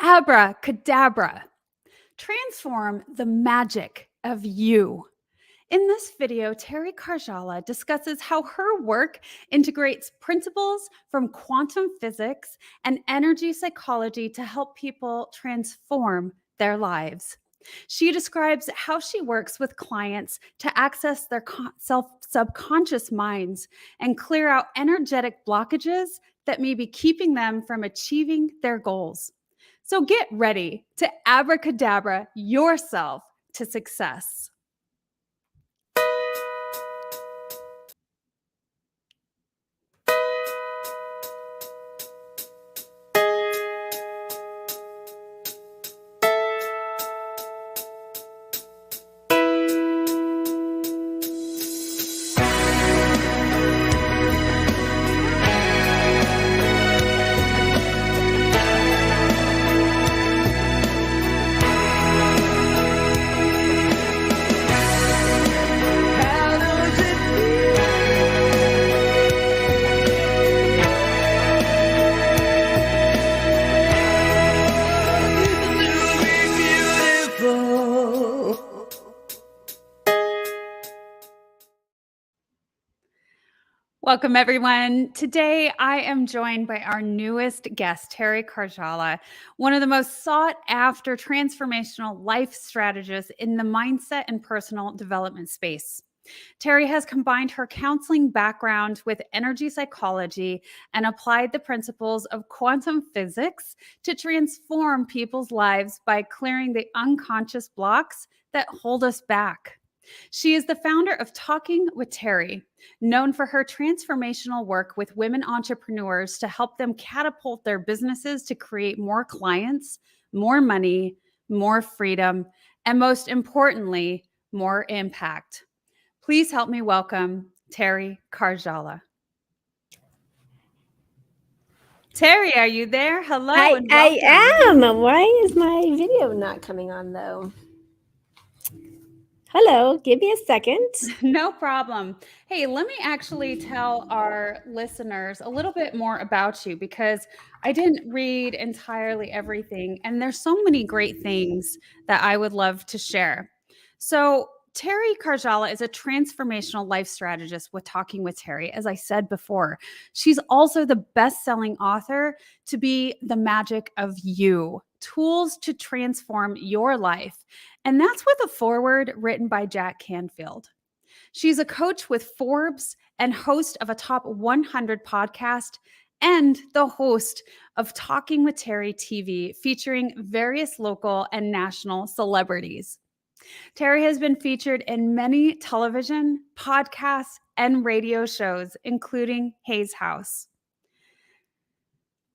ABRA CADABRA. Transform the magic of you. In this video, Teri Karjala discusses how her work integrates principles from quantum physics and energy psychology to help people transform their lives. She describes how she works with clients to access their subconscious minds and clear out energetic blockages that may be keeping them from achieving their goals. So get ready to abracadabra yourself to success. Welcome, everyone. Today, I am joined by our newest guest, Teri Karjala, one of the most sought-after transformational life strategists in the mindset and personal development space. Teri has combined her counseling background with energy psychology and applied the principles of quantum physics to transform people's lives by clearing the unconscious blocks that hold us back. She is the founder of Talking with Teri, known for her transformational work with women entrepreneurs to help them catapult their businesses to create more clients, more money, more freedom, and most importantly, more impact. Please help me welcome Teri Karjala. Teri, are you there? Hello. I am. Why is my video not coming on though? Hello, give me a second. No problem. Hey, let me actually tell our listeners a little bit more about you because I didn't read entirely everything, and there's so many great things that I would love to share. So Teri Karjala is a transformational life strategist with Talking with Teri. As I said before, she's also the best-selling author to be The Magic of You, Tools to Transform Your Life. And that's with a foreword written by Jack Canfield. She's a coach with Forbes and host of a top 100 podcast and the host of Talking with Teri TV, featuring various local and national celebrities. Teri has been featured in many television, podcasts, and radio shows, including Hayes House.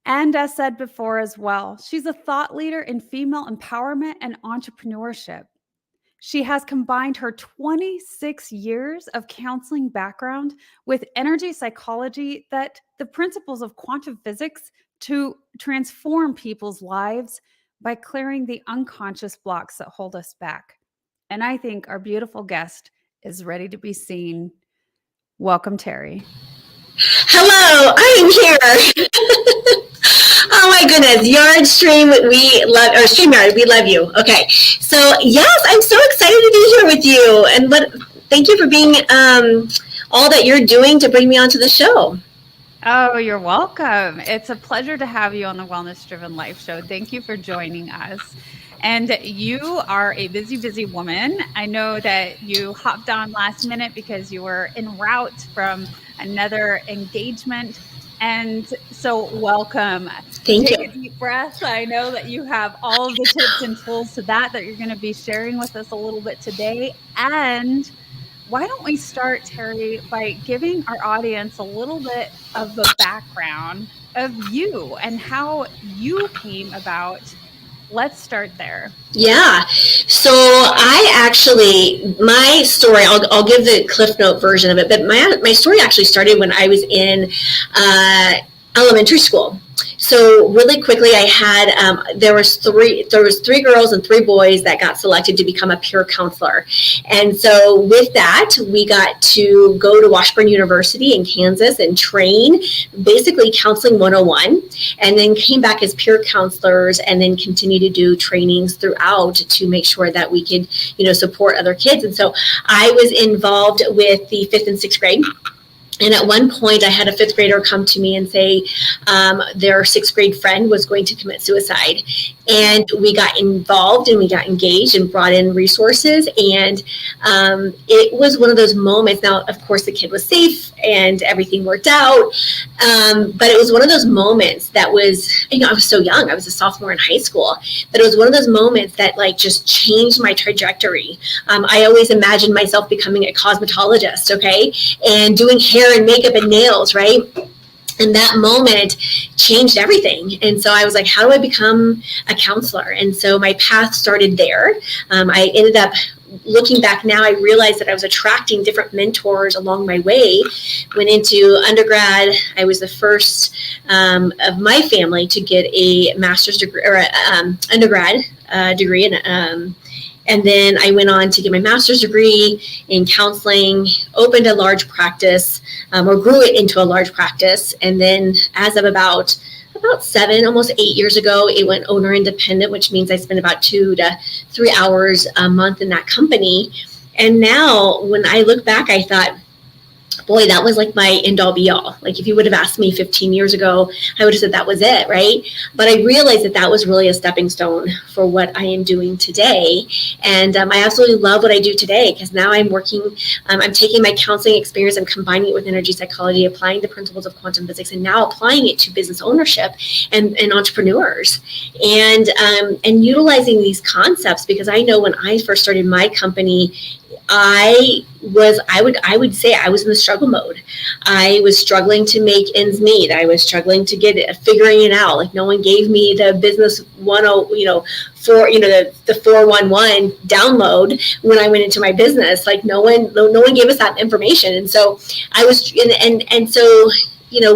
And as said before as well, she's a thought leader in female empowerment and entrepreneurship. She has combined her 26 years of counseling background with energy psychology, that the principles of quantum physics to transform people's lives by clearing the unconscious blocks that hold us back. And I think our beautiful guest is ready to be seen. Welcome, Teri. Hello, I am here. Oh my goodness, StreamYard, we love you. Okay, so yes, I'm so excited to be here with you, and thank you for being all that you're doing to bring me onto the show. Oh, you're welcome. It's a pleasure to have you on the Wellness Driven Life Show. Thank you for joining us. And you are a busy, busy woman. I know that you hopped on last minute because you were en route from another engagement. And so welcome. Thank you. Take a deep breath. I know that you have all of the tips and tools to that you're going to be sharing with us a little bit today. And why don't we start, Teri, by giving our audience a little bit of the background of you and how you came about. Let's start there. Yeah. So my story, I'll give the Cliff Note version of it, but my story actually started when I was in elementary school. So really quickly, I had there was three girls and 3 boys that got selected to become a peer counselor, and so with that, we got to go to Washburn University in Kansas and train basically counseling 101, and then came back as peer counselors, and then continue to do trainings throughout to make sure that we could, support other kids. And so I was involved with the 5th and 6th grade. And at one point, I had a 5th grader come to me and say their 6th grade friend was going to commit suicide. And we got involved and we got engaged and brought in resources. And it was one of those moments. Now, of course, the kid was safe and everything worked out. But it was one of those moments that was, I was so young. I was a sophomore in high school. But it was one of those moments that just changed my trajectory. I always imagined myself becoming a cosmetologist, okay, and doing hair and makeup and nails, right? And that moment changed everything. And so I was like, how do I become a counselor? And so my path started there. I ended up, looking back now, I realized that I was attracting different mentors along my way. Went into undergrad. I was the first of my family to get a master's degree or undergrad degree and then I went on to get my master's degree in counseling, opened a large practice, or grew it into a large practice. And then as of about 7, almost 8 years ago, it went owner independent, which means I spend about 2 to 3 hours a month in that company. And now when I look back, I thought, boy, that was like my end all be all. Like if you would have asked me 15 years ago, I would have said that was it, right? But I realized that was really a stepping stone for what I am doing today. And I absolutely love what I do today because now I'm working, I'm taking my counseling experience, I'm combining it with energy psychology, applying the principles of quantum physics, and now applying it to business ownership and entrepreneurs. And utilizing these concepts because I know when I first started my company, I would say I was in the struggle mode. I was struggling to make ends meet. I was struggling to figuring it out. Like no one gave me the business the 411 download when I went into my business. Like no one gave us that information. And so I was, and so,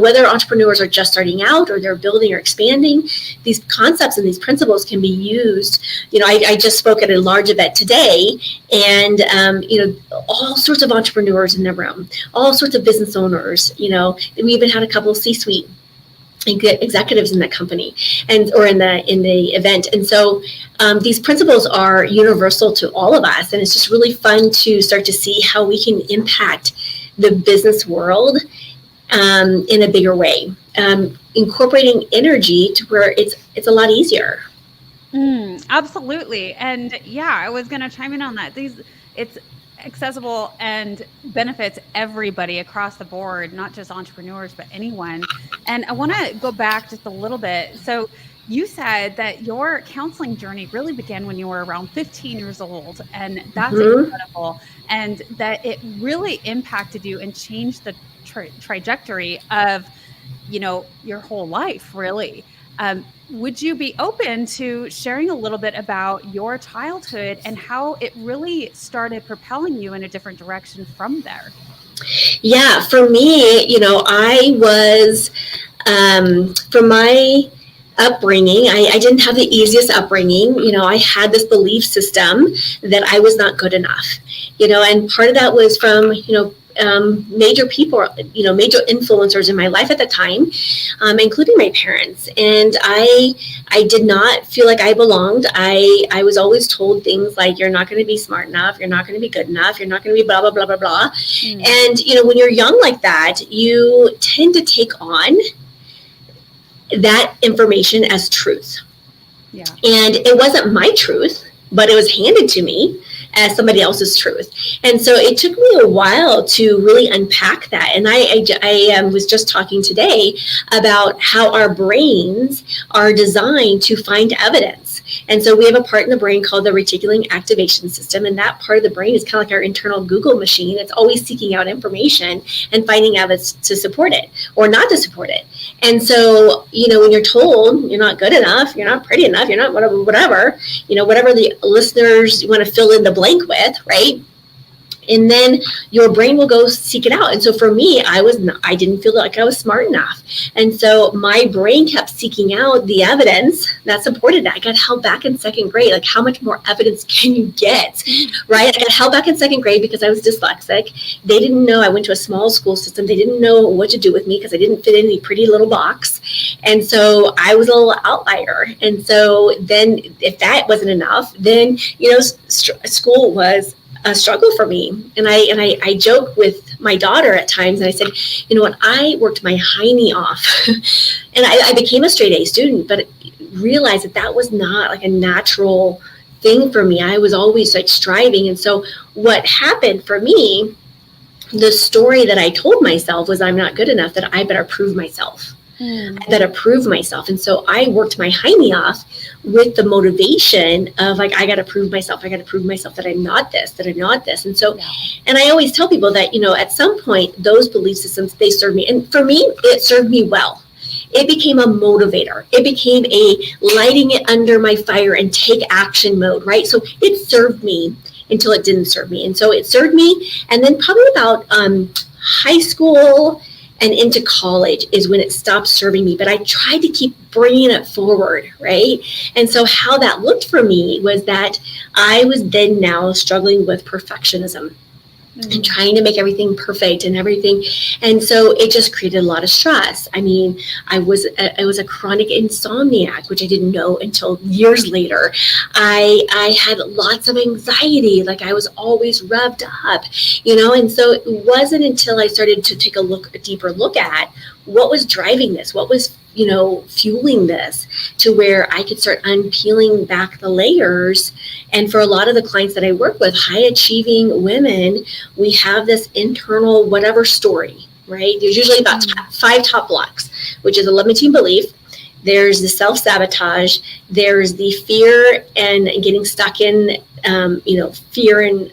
whether entrepreneurs are just starting out or they're building or expanding, these concepts and these principles can be used. I just spoke at a large event today and, all sorts of entrepreneurs in the room, all sorts of business owners, we even had a couple of C-suite executives in that company or in the event. And so these principles are universal to all of us. And it's just really fun to start to see how we can impact the business world in a bigger way, incorporating energy to where it's a lot easier. Absolutely. And yeah, I was going to chime in on that. It's accessible and benefits everybody across the board, not just entrepreneurs, but anyone. And I want to go back just a little bit. So you said that your counseling journey really began when you were around 15 years old, and that's incredible. And that it really impacted you and changed the trajectory of, your whole life, really. Would you be open to sharing a little bit about your childhood and how it really started propelling you in a different direction from there? Yeah, for me, I was, from my upbringing, I didn't have the easiest upbringing. I had this belief system that I was not good enough, and part of that was from, major people, major influencers in my life at the time, including my parents. And I did not feel like I belonged. I was always told things like, you're not going to be smart enough. You're not going to be good enough. You're not going to be blah, blah, blah, blah, blah. And, when you're young like that, you tend to take on that information as truth. Yeah. And it wasn't my truth, but it was handed to me as somebody else's truth. And so it took me a while to really unpack that. And I was just talking today about how our brains are designed to find evidence. And so we have a part in the brain called the reticular activation system. And that part of the brain is kind of like our internal Google machine. It's always seeking out information and finding evidence to support it or not to support it. And so, when you're told you're not good enough, you're not pretty enough, you're not whatever, whatever the listeners want to fill in the blank with, right? and then your brain will go seek it out. And so for me, I didn't feel like I was smart enough. And so my brain kept seeking out the evidence that supported that. I got held back in second grade. Like, how much more evidence can you get, right? I got held back in second grade because I was dyslexic. They didn't know. I went to a small school system. They didn't know what to do with me because I didn't fit in any pretty little box. And so I was a little outlier. And so then if that wasn't enough, then, school was a struggle for me. And I joke with my daughter at times, and I said, I worked my hiney off and I became a straight A student, but realized that was not like a natural thing for me. I was always like striving. And so what happened for me, the story that I told myself was, I'm not good enough, that I better prove myself. I better prove myself. And so I worked my hiney off with the motivation of like, I got to prove myself. I got to prove myself that I'm not this, that I'm not this. And so, and I always tell people that, at some point, those belief systems, they serve me. And for me, it served me well. It became a motivator. It became a lighting it under my fire and take action mode, right? So it served me until it didn't serve me. And so it served me. And then probably about high school and into college is when it stopped serving me. But I tried to keep bringing it forward, right? And so how that looked for me was that I was then now struggling with perfectionism. And trying to make everything perfect and everything. And so it just created a lot of stress. I mean, I was a chronic insomniac, which I didn't know until years later. I had lots of anxiety, like I was always revved up, and so it wasn't until I started to take a deeper look at what was driving this, what was fueling this, to where I could start unpeeling back the layers. And for a lot of the clients that I work with, high achieving women, we have this internal whatever story, right? There's usually about 5 top blocks, which is a limiting belief. There's the self-sabotage. There's the fear and getting stuck in, fear and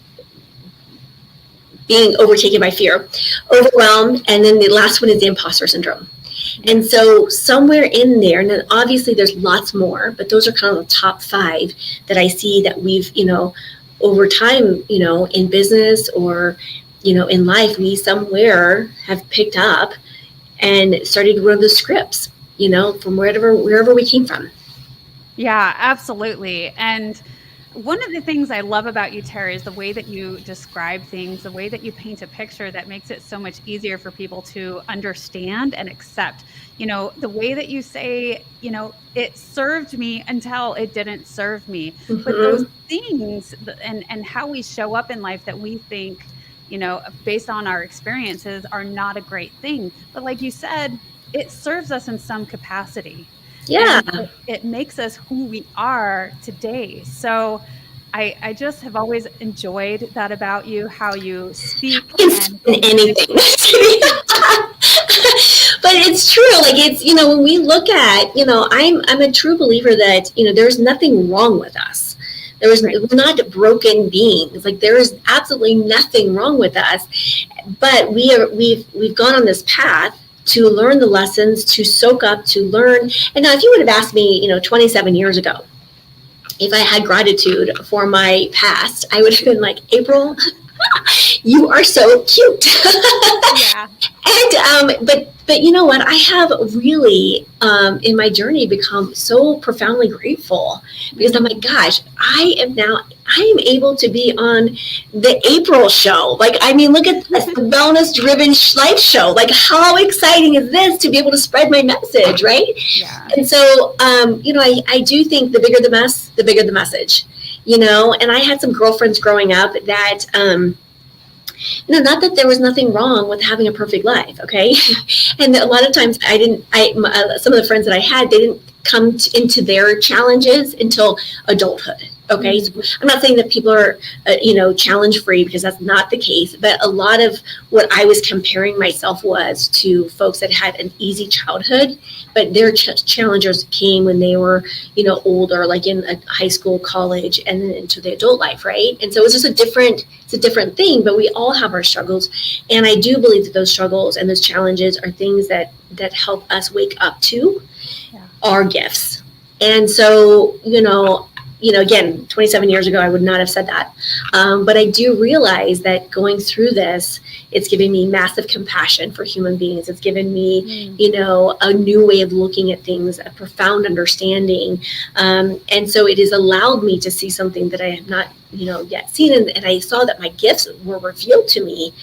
being overtaken by fear, overwhelmed. And then the last one is the imposter syndrome. And so somewhere in there, and then obviously there's lots more, but those are kind of the top 5 that I see that we've, over time, in business or, in life, we somewhere have picked up and started to run the scripts, from wherever we came from. Yeah, absolutely. And one of the things I love about you, Teri, is the way that you describe things, the way that you paint a picture that makes it so much easier for people to understand and accept. The way that you say, it served me until it didn't serve me. But those things and how we show up in life that we think, based on our experiences, are not a great thing. But like you said, it serves us in some capacity. Yeah. It makes us who we are today. So I just have always enjoyed that about you, how you speak. And anything. But it's true. Like it's, when we look at, I'm a true believer that, there's nothing wrong with us. We're not broken beings. Like there is absolutely nothing wrong with us. But we've gone on this path to learn the lessons, to soak up, to learn. And now if you would have asked me, 27 years ago, if I had gratitude for my past, I would have been like, April, you are so cute. Yeah. And, but you know what? I have really, in my journey, become so profoundly grateful because I'm like, gosh, I am able to be on the April show. Like, I mean, look at this, the wellness-driven life show. Like, how exciting is this to be able to spread my message, right? Yeah. And so, I do think the bigger the mess, the bigger the message, and I had some girlfriends growing up that, not that there was nothing wrong with having a perfect life, okay? And a lot of times some of the friends that I had, they didn't come into their challenges until adulthood. Okay, so I'm not saying that people are, challenge free, because that's not the case. But a lot of what I was comparing myself was to folks that had an easy childhood, but their challenges came when they were, older, like in a high school, college, and then into the adult life, right? And so it's just it's a different thing. But we all have our struggles, and I do believe that those struggles and those challenges are things that help us wake up to our gifts. And so, again, 27 years ago, I would not have said that. But I do realize that going through this, it's given me massive compassion for human beings. It's given me, a new way of looking at things, a profound understanding. And so it has allowed me to see something that I have not, yet seen. And I saw that my gifts were revealed to me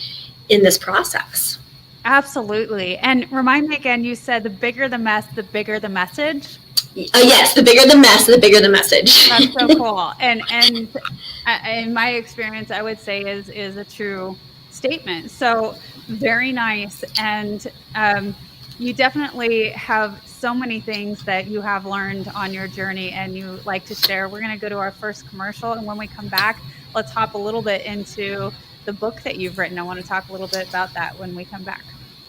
in this process. Absolutely. And remind me again, you said the bigger the mess, the bigger the message. Yes, the bigger the mess, the bigger the message. That's so cool. And in my experience, I would say is a true statement. So very nice. And you definitely have so many things that you have learned on your journey and you like to share. We're going to go to our first commercial. And when we come back, let's hop a little bit into the book that you've written. I want to talk a little bit about that when we come back.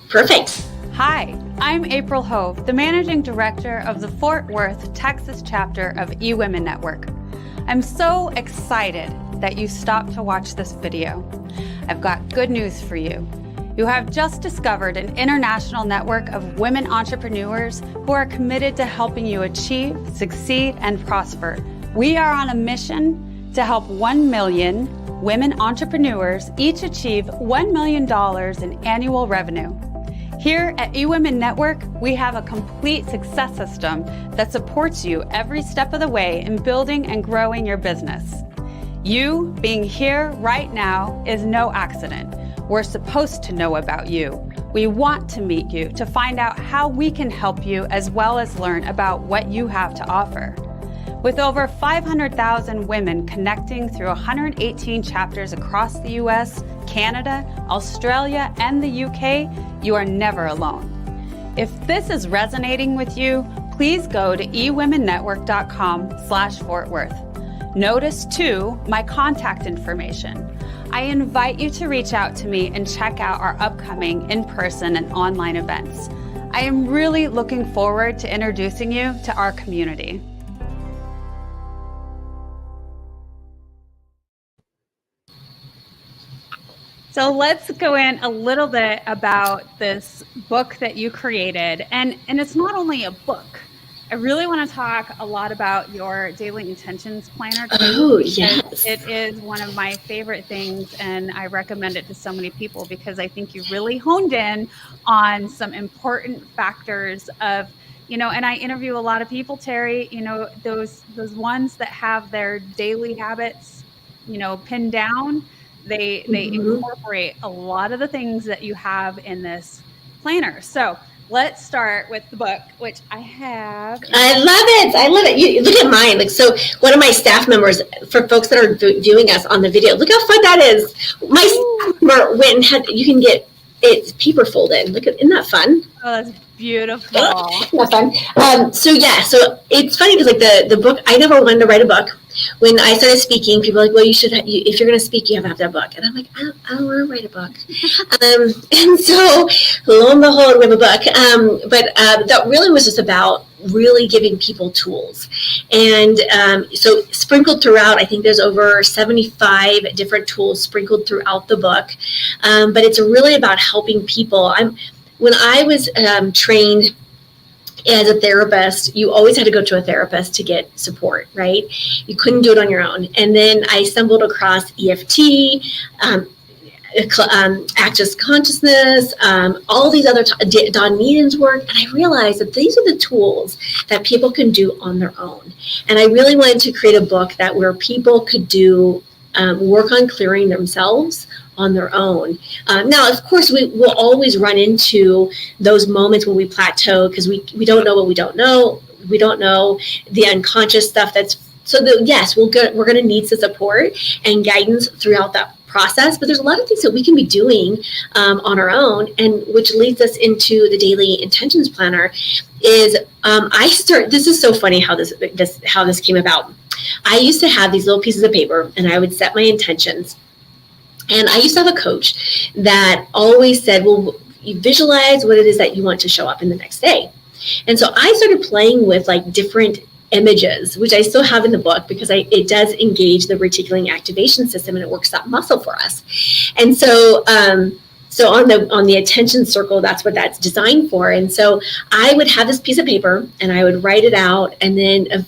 Perfect. Hi, I'm April Hove, the Managing Director of the Fort Worth, Texas chapter of eWomen Network. I'm so excited that you stopped to watch this video. I've got good news for you. You have just discovered an international network of women entrepreneurs who are committed to helping you achieve, succeed, and prosper. We are on a mission to help 1 million women entrepreneurs each achieve $1 million in annual revenue. Here at eWomen Network, we have a complete success system that supports you every step of the way in building and growing your business. You being here right now is no accident. We're supposed to know about you. We want to meet you to find out how we can help you as well as learn about what you have to offer. With over 500,000 women connecting through 118 chapters across the US, Canada, Australia, and the UK, you are never alone. If this is resonating with you, please go to ewomennetwork.com/Fort Worth. Notice too my contact information. I invite you to reach out to me and check out our upcoming in-person and online events. I am really looking forward to introducing you to our community. So let's go in a little bit about this book that you created. And it's not only a book. I really want to talk a lot about your daily intentions planner. Oh, yes. It is one of my favorite things, and I recommend it to so many people because I think you really honed in on some important factors of, and I interview a lot of people, Teri, those ones that have their daily habits, pinned down. They incorporate a lot of the things that you have in this planner. So let's start with the book, which I have. I love it. You look at mine. Like, so one of my staff members, for folks that are viewing us on the video, look how fun that is. My staff member went and you can get it paper folded. Look at, isn't that fun? Oh, that's beautiful. Isn't that fun? So it's funny because the book, I never wanted to write a book. When I started speaking, people were like, well, you should, if you're going to speak, you have to have that book. And I'm like, I don't want to write a book. And so lo and behold, we have a book. But that really was just about really giving people tools. And so sprinkled throughout, I think there's over 75 different tools sprinkled throughout the book. But it's really about helping people. When I was trained as a therapist, you always had to go to a therapist to get support, right? You couldn't do it on your own. And then I stumbled across EFT, Access Consciousness, all these other, Don Meaden's work, and I realized that these are the tools that people can do on their own. And I really wanted to create a book where people could do work on clearing themselves on their own. Now, of course, we will always run into those moments when we plateau because we don't know what we don't know. We don't know the unconscious stuff yes, we're going to need some support and guidance throughout that process. But there's a lot of things that we can be doing on our own, and which leads us into the daily intentions planner. This is so funny how this came about. I used to have these little pieces of paper, and I would set my intentions. And I used to have a coach that always said, well, you visualize what it is that you want to show up in the next day. And so I started playing with different images, which I still have in the book because it does engage the reticular activation system and it works that muscle for us. And so So on the attention circle, that's what that's designed for. And so I would have this piece of paper and I would write it out, and then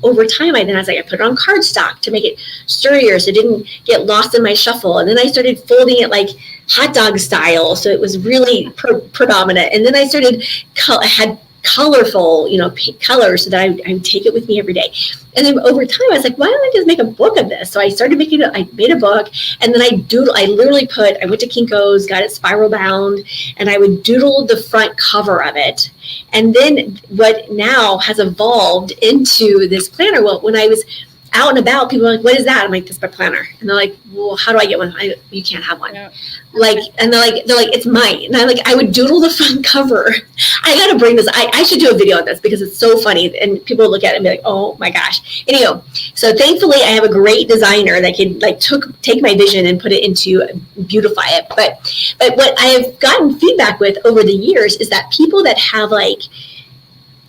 over time, I put it on cardstock to make it sturdier so it didn't get lost in my shuffle. And then I started folding it like hot dog style, so it was really predominant. And then I had colorful, colors so that I would take it with me every day. And then over time, I was like, why don't I just make a book of this? So I started I made a book, and then I went to Kinko's, got it spiral bound, and I would doodle the front cover of it. And then what now has evolved into this planner. Well, when I was out and about, people are like, what is that? I'm like, this is my planner. And they're like, well, how do I get one? You can't have one. Yeah. And they're like, it's mine. And I'm like, I would doodle the front cover. I got to bring this. I should do a video on this because it's so funny. And people look at it and be like, oh my gosh. Anyhow, so thankfully I have a great designer that can take my vision and put it into beautify it. But what I have gotten feedback with over the years is that people that have like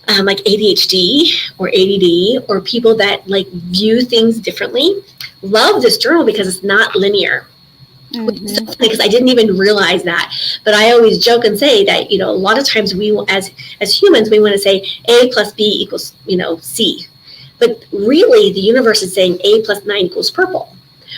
ADHD or ADD, or people that view things differently, love this journal because it's not linear. Mm-hmm. Because I didn't even realize that. But I always joke and say that, a lot of times we, as humans, we want to say A plus B equals, C. But really, the universe is saying A plus 9 equals purple.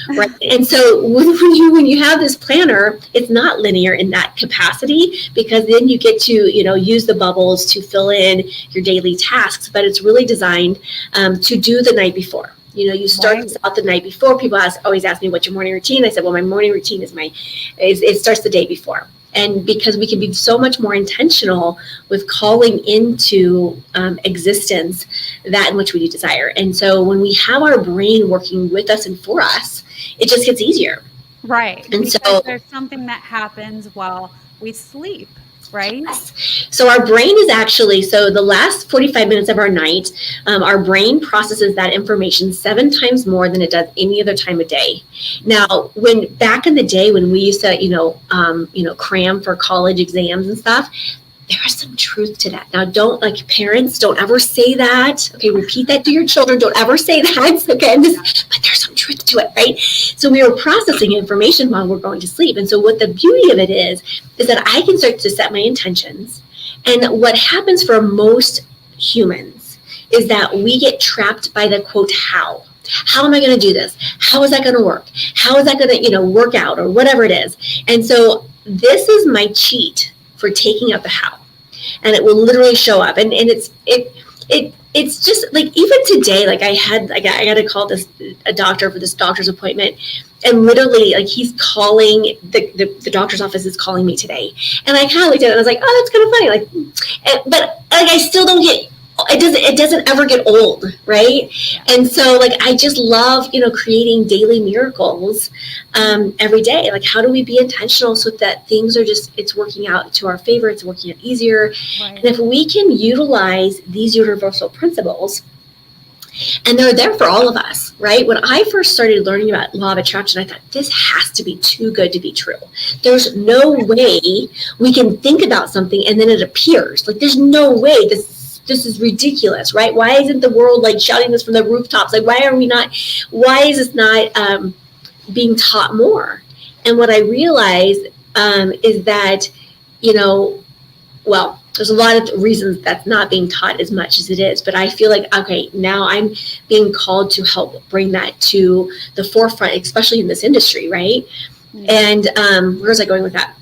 Right. And so when you have this planner, it's not linear in that capacity, because then you get to, use the bubbles to fill in your daily tasks, but it's really designed to do the night before. You start this out the night before. People always ask me, what's your morning routine? I said, well, my morning routine it starts the day before. And because we can be so much more intentional with calling into existence that in which we desire. And so when we have our brain working with us and for us, it just gets easier. Right. And because so there's something that happens while we sleep, right? Yes. So our brain is actually, the last 45 minutes of our night, our brain processes that information 7 times more than it does any other time of day. Now, when back in the day when we used to, cram for college exams and stuff, there is some truth to that. Now, parents, don't ever say that. Okay, repeat that to your children. Don't ever say that. Okay, but there's some truth to it, right? So we are processing information while we're going to sleep. And so what the beauty of it is that I can start to set my intentions. And what happens for most humans is that we get trapped by the quote, how. How am I going to do this? How is that going to work? How is that going to, work out, or whatever it is? And so this is my cheat for taking out the how, and it will literally show up. And it's just even today, I got to call a doctor for this doctor's appointment, and literally he's calling the doctor's office is calling me today, and I kind of looked at it and I was like, oh, that's kind of funny, but I still don't get. It doesn't ever get old, right? Yeah. And so I just love, creating daily miracles every day. How do we be intentional so that things are it's working out to our favor, it's working out easier. Right. And if we can utilize these universal principles, and they're there for all of us, right? When I first started learning about law of attraction, I thought, this has to be too good to be true. There's no way we can think about something and then it appears. There's no way this is ridiculous, right? Why isn't the world shouting this from the rooftops? why is this not being taught more? And what I realized is that, there's a lot of reasons that's not being taught as much as it is, but I feel okay, now I'm being called to help bring that to the forefront, especially in this industry, right? Mm-hmm. And where was I going with that?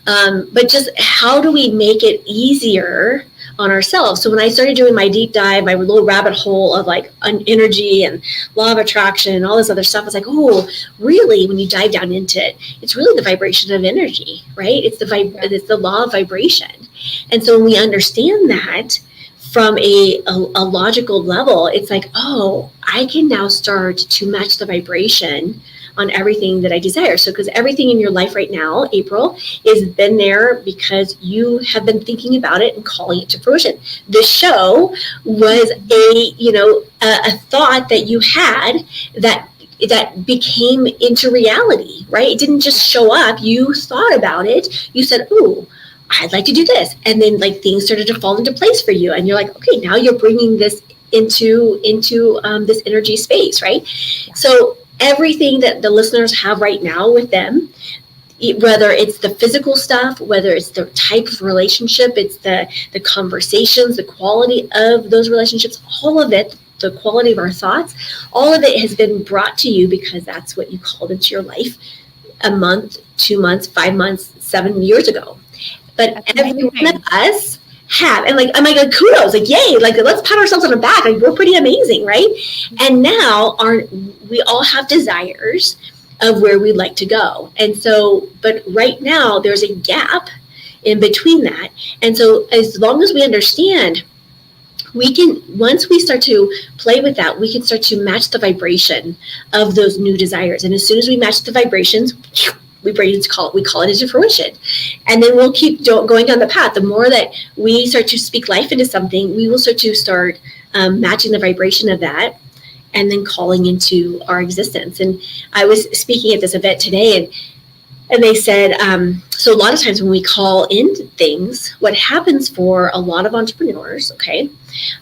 But just how do we make it easier on ourselves? So when I started doing my deep dive, my little rabbit hole of energy and law of attraction and all this other stuff, I was like, oh, really? When you dive down into it, it's really the vibration of energy, right? It's the law of vibration. And so when we understand that from a logical level, it's oh, I can now start to match the vibration on everything that I desire. So because everything in your life right now, April, is been there because you have been thinking about it and calling it to fruition. This show was a thought that you had that became into reality, right? It didn't just show up. You thought about it. You said, ooh, I'd like to do this. And then things started to fall into place for you. And you're like, okay, now you're bringing this into this energy space, right? Yeah. So everything that the listeners have right now with them whether it's the physical stuff, whether it's the type of relationship, it's the conversations, the quality of those relationships, all of it, the quality of our thoughts, all of it has been brought to you because that's what you called into your life a month, 2 months, 5 months, 7 years ago. But every one of us have, and like, I'm like, kudos, like, yay, like, let's pat ourselves on the back, like, we're pretty amazing, right? And now we all have desires of where we'd like to go. And so, but right now there's a gap in between that. And so as long as we understand, we can, once we start to play with that, we can start to match the vibration of those new desires. And as soon as we match the vibrations, we call it into fruition. And then we'll keep going down the path. The more that we start to speak life into something, we will start matching the vibration of that and then calling into our existence. And I was speaking at this event today, and they said, so a lot of times when we call in things, what happens for a lot of entrepreneurs, okay,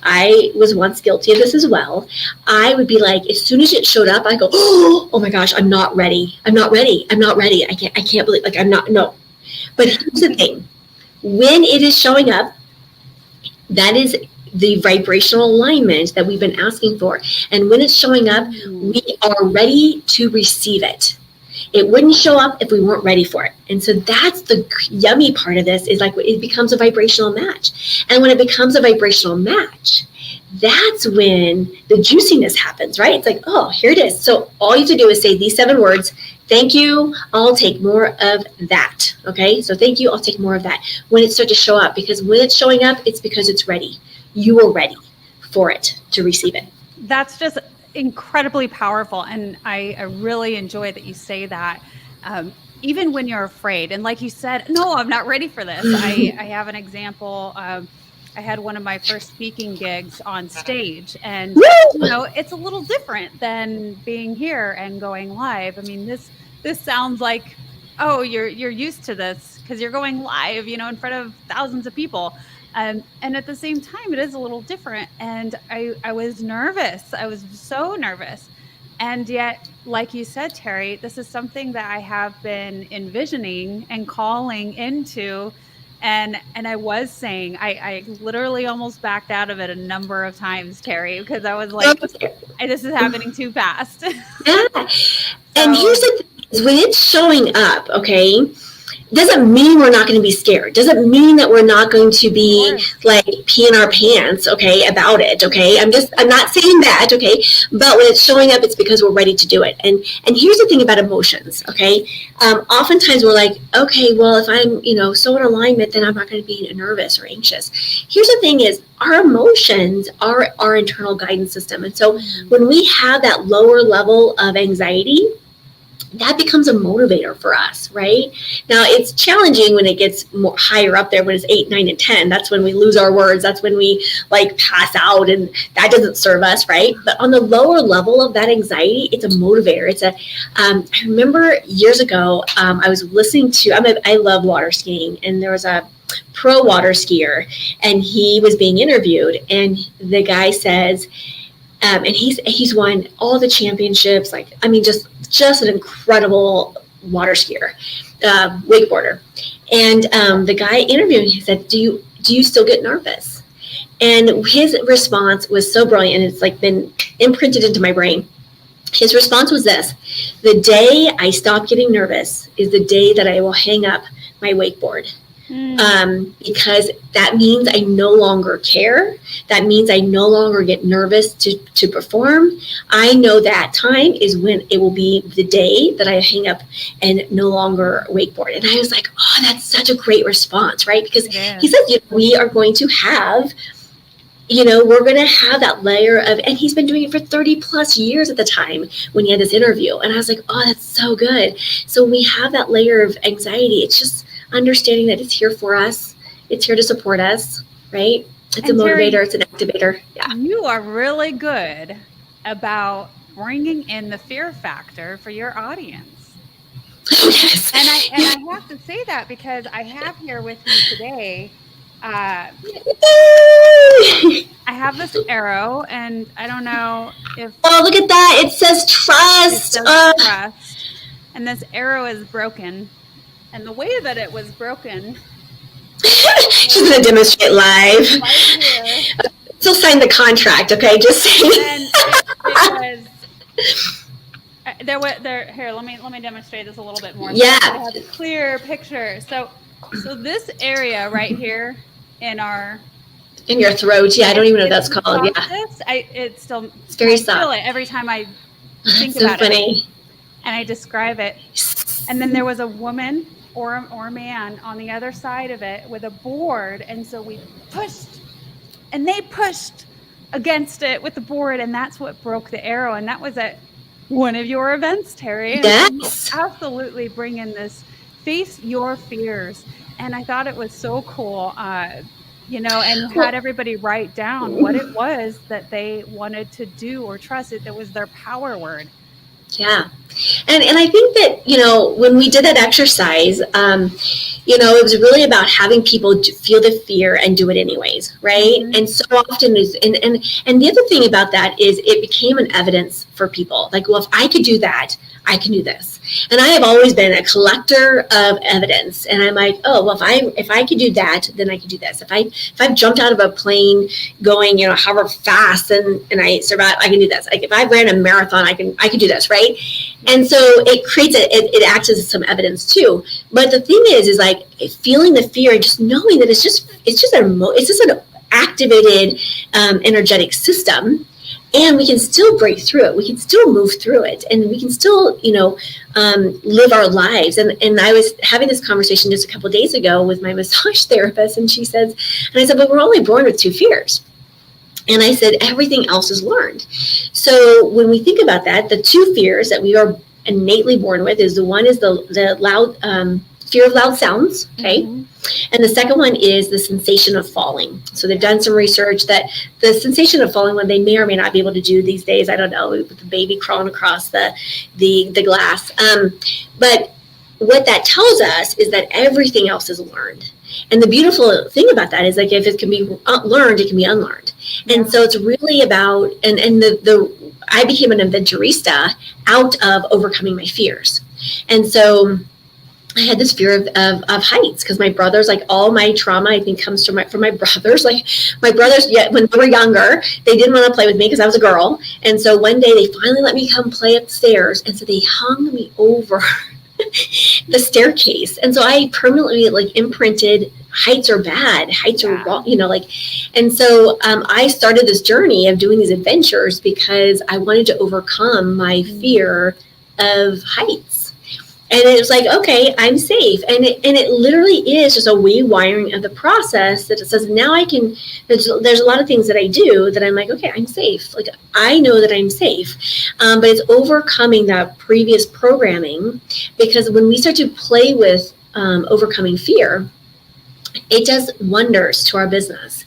I was once guilty of this as well. I would be like, as soon as it showed up, I go, oh my gosh, I'm not ready. I can't believe, like, I'm not, no. But here's the thing, when it is showing up, that is the vibrational alignment that we've been asking for. And when it's showing up, we are ready to receive it. It wouldn't show up if we weren't ready for it. And so that's the yummy part of this, is like it becomes a vibrational match. And when it becomes a vibrational match, that's when the juiciness happens, right? It's like, oh, here it is. So all you have to do is say these 7 words. Thank you. I'll take more of that. Okay. So thank you. I'll take more of that. When it starts to show up, because when it's showing up, it's because it's ready. You are ready for it to receive it. That's just incredibly powerful. And I really enjoy that you say that, even when you're afraid. And like you said, no, I'm not ready for this. I have an example. I had one of my first speaking gigs on stage, and it's a little different than being here and going live. I mean, this sounds like, oh, you're used to this because you're going live, in front of thousands of people. And at the same time, it is a little different. And I was nervous. I was so nervous. And yet, like you said, Teri, this is something that I have been envisioning and calling into. And I was saying, I literally almost backed out of it a number of times, Teri, because I was like, this is happening too fast. Yeah. And here's the thing, is when it's showing up, okay, doesn't mean we're not going to be scared. Doesn't mean that we're not going to be like peeing our pants, okay, about it, okay? I'm not saying that, okay? But when it's showing up, it's because we're ready to do it. And here's the thing about emotions, okay? Oftentimes we're like, okay, well, if I'm, so in alignment, then I'm not going to be nervous or anxious. Here's the thing is, our emotions are our internal guidance system. And so when we have that lower level of anxiety, that becomes a motivator for us, right? Now, it's challenging when it gets more higher up there, when it's 8, 9, and 10. That's when we lose our words. That's when we like pass out, and that doesn't serve us, right? But on the lower level of that anxiety, it's a motivator. I remember years ago, I was listening to, I love water skiing, and there was a pro water skier, and he was being interviewed, and the guy says, and he's won all the championships, just an incredible water skier, wakeboarder. And the guy interviewing, he said, do you still get nervous? And his response was so brilliant, and it's like been imprinted into my brain. His response was this: the day I stop getting nervous is the day that I will hang up my wakeboard. Because that means I no longer care. That means I no longer get nervous to perform. I know that time is when it will be the day that I hang up and no longer wakeboard. And I was like, oh, that's such a great response, right? Because he says, we are going to have, we're going to have that layer of, and he's been doing it for 30 plus years at the time when he had this interview. And I was like, oh, that's so good. So when we have that layer of anxiety, it's just understanding that it's here for us. It's here to support us, right? It's a motivator. Teri, it's an activator. Yeah. You are really good about bringing in the fear factor for your audience. Yes. And I have to say that because I have here with me today, I have this arrow, and I don't know if... Oh, look at that. It says trust. Trust. And this arrow is broken. And the way that it was broken. She's going to demonstrate live. Right here. Still sign the contract, okay? Just saying. And it was here. Let me demonstrate this a little bit more. Yeah. So I have a clear picture. So this area right here in your throat. Yeah, I don't even know what that's called. Yeah. It's very soft. I feel it every time I think about it. And I describe it. And then there was a woman or a man on the other side of it with a board, and so we pushed, and they pushed against it with the board, and that's what broke the arrow. And that was at one of your events, Teri. Yes. And absolutely bring in this face your fears. And I thought it was so cool, and had everybody write down what it was that they wanted to do or trust. It was their power word. Yeah. And I think that, when we did that exercise, it was really about having people feel the fear and do it anyways, right? Mm-hmm. And so often and the other thing about that is it became an evidence for people. Like, well, if I could do that, I can do this. And I have always been a collector of evidence. And I'm like, oh, well, if I could do that, then I could do this. If I've jumped out of a plane going, however fast and I survive, I can do this. Like if I ran a marathon, I can do this, right? And so it creates it acts as some evidence too. But the thing is like feeling the fear and just knowing that it's just an activated energetic system. And we can still break through it. We can still move through it, and we can still, live our lives. And I was having this conversation just a couple of days ago with my massage therapist, and she says, and I said, but we're only born with 2 fears. And I said, everything else is learned. So when we think about that, the 2 fears that we are innately born with is the one is the loud fear of loud sounds, okay? Mm-hmm. And the second one is the sensation of falling. So they've done some research that the sensation of falling, when they may or may not be able to do these days, I don't know, with the baby crawling across the glass. But what that tells us is that everything else is learned. And the beautiful thing about that is like if it can be learned, it can be unlearned. Yeah. And so it's really about, and I became an adventurista out of overcoming my fears. And so I had this fear of heights because my brothers, like all my trauma, I think comes from my brothers. Like my brothers, when they were younger, they didn't want to play with me because I was a girl. And so one day they finally let me come play upstairs. And so they hung me over the staircase. And so I permanently imprinted heights are bad, heights are wrong, and so I started this journey of doing these adventures because I wanted to overcome my fear of heights. And it was like, okay, I'm safe. And it literally is just a rewiring of the process that it says now I can, there's a lot of things that I do that I'm like, okay, I'm safe. Like I know that I'm safe. But it's overcoming that previous programming, because when we start to play with overcoming fear, it does wonders to our business.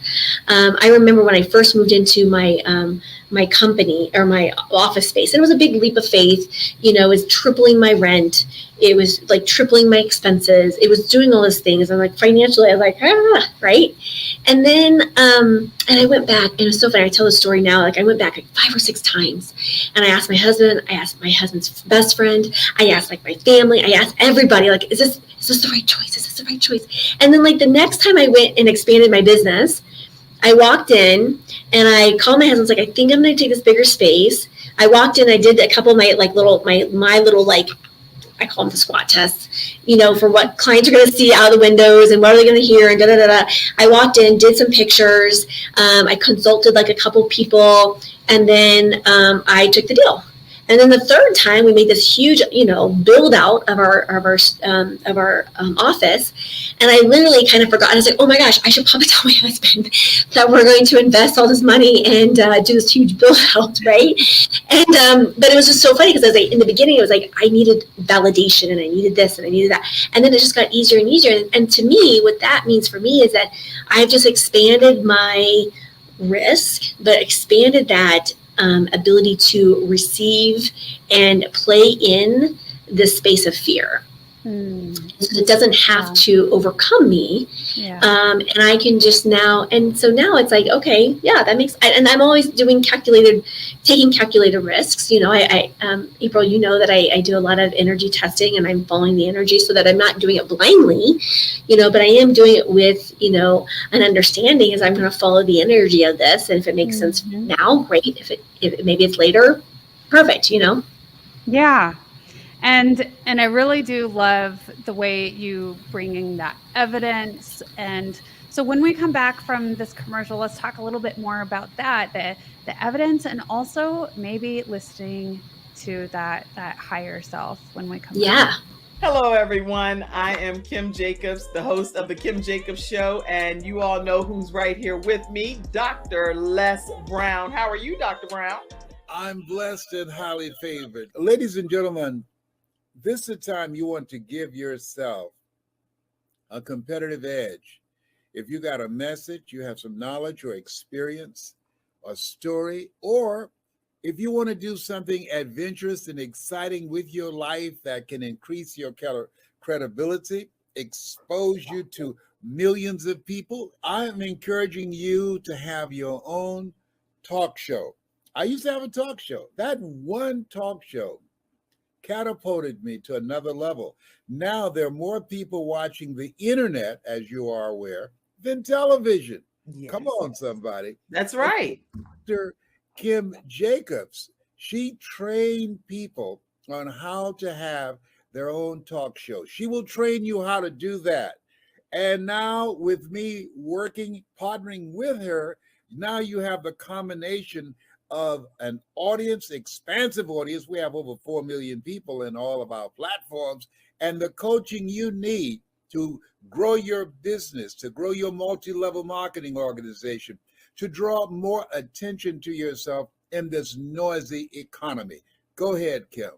I remember when I first moved into my company or my office space, and it was a big leap of faith. It was tripling my rent. It was like tripling my expenses. It was doing all those things. And like financially, I was like, right. And then, and I went back, and it was so funny. I tell the story now. Like I went back like 5 or 6 times, and I asked my husband, I asked my husband's best friend, I asked like my family, I asked everybody, like, is this the right choice? Is this the right choice? And then like the next time I went and expanded my business, I walked in and I called my husband. I was like, I think I'm going to take this bigger space. I walked in, I did a couple of my little I call them the SWOT tests, for what clients are going to see out of the windows and what are they going to hear and da-da-da-da. I walked in, did some pictures. I consulted like a couple people, and then I took the deal. And then the third time we made this huge, build out of our office. And I literally kind of forgot. I was like, oh my gosh, I should probably tell my husband that we're going to invest all this money and do this huge build out, right? And but it was just so funny because I was like, in the beginning, it was like I needed validation and I needed this and I needed that. And then it just got easier and easier. And to me, what that means for me is that I've just expanded my risk, but expanded that ability to receive and play in this space of fear. So it doesn't have to overcome me. And I can just now, and so now it's like, okay, yeah, that makes, and I'm always taking calculated risks. April, you know that I do a lot of energy testing, and I'm following the energy so that I'm not doing it blindly, but I am doing it with, an understanding as I'm going to follow the energy of this. And if it makes sense now, great. If maybe it's later, perfect, Yeah. And I really do love the way you bringing that evidence. And so when we come back from this commercial, let's talk a little bit more about that, the evidence, and also maybe listening to that higher self when we come back. Hello, everyone. I am Kim Jacobs, the host of The Kim Jacobs Show, and you all know who's right here with me, Dr. Les Brown. How are you, Dr. Brown? I'm blessed and highly favored. Ladies and gentlemen, this is the time you want to give yourself a competitive edge. If you got a message, you have some knowledge or experience, a story, or if you want to do something adventurous and exciting with your life that can increase your credibility, expose you to millions of people, I am encouraging you to have your own talk show. I used to have a talk show. That one talk show catapulted me to another level. Now there are more people watching the internet, as you are aware, than television. Yes. Come on, somebody. That's right. Dr. Kim Jacobs, she trained people on how to have their own talk show. She will train you how to do that. And now with me partnering with her, now you have the combination of an audience, expansive audience. We have over 4 million people in all of our platforms, and the coaching you need to grow your business, to grow your multi-level marketing organization, to draw more attention to yourself in this noisy economy. Go ahead, Kim.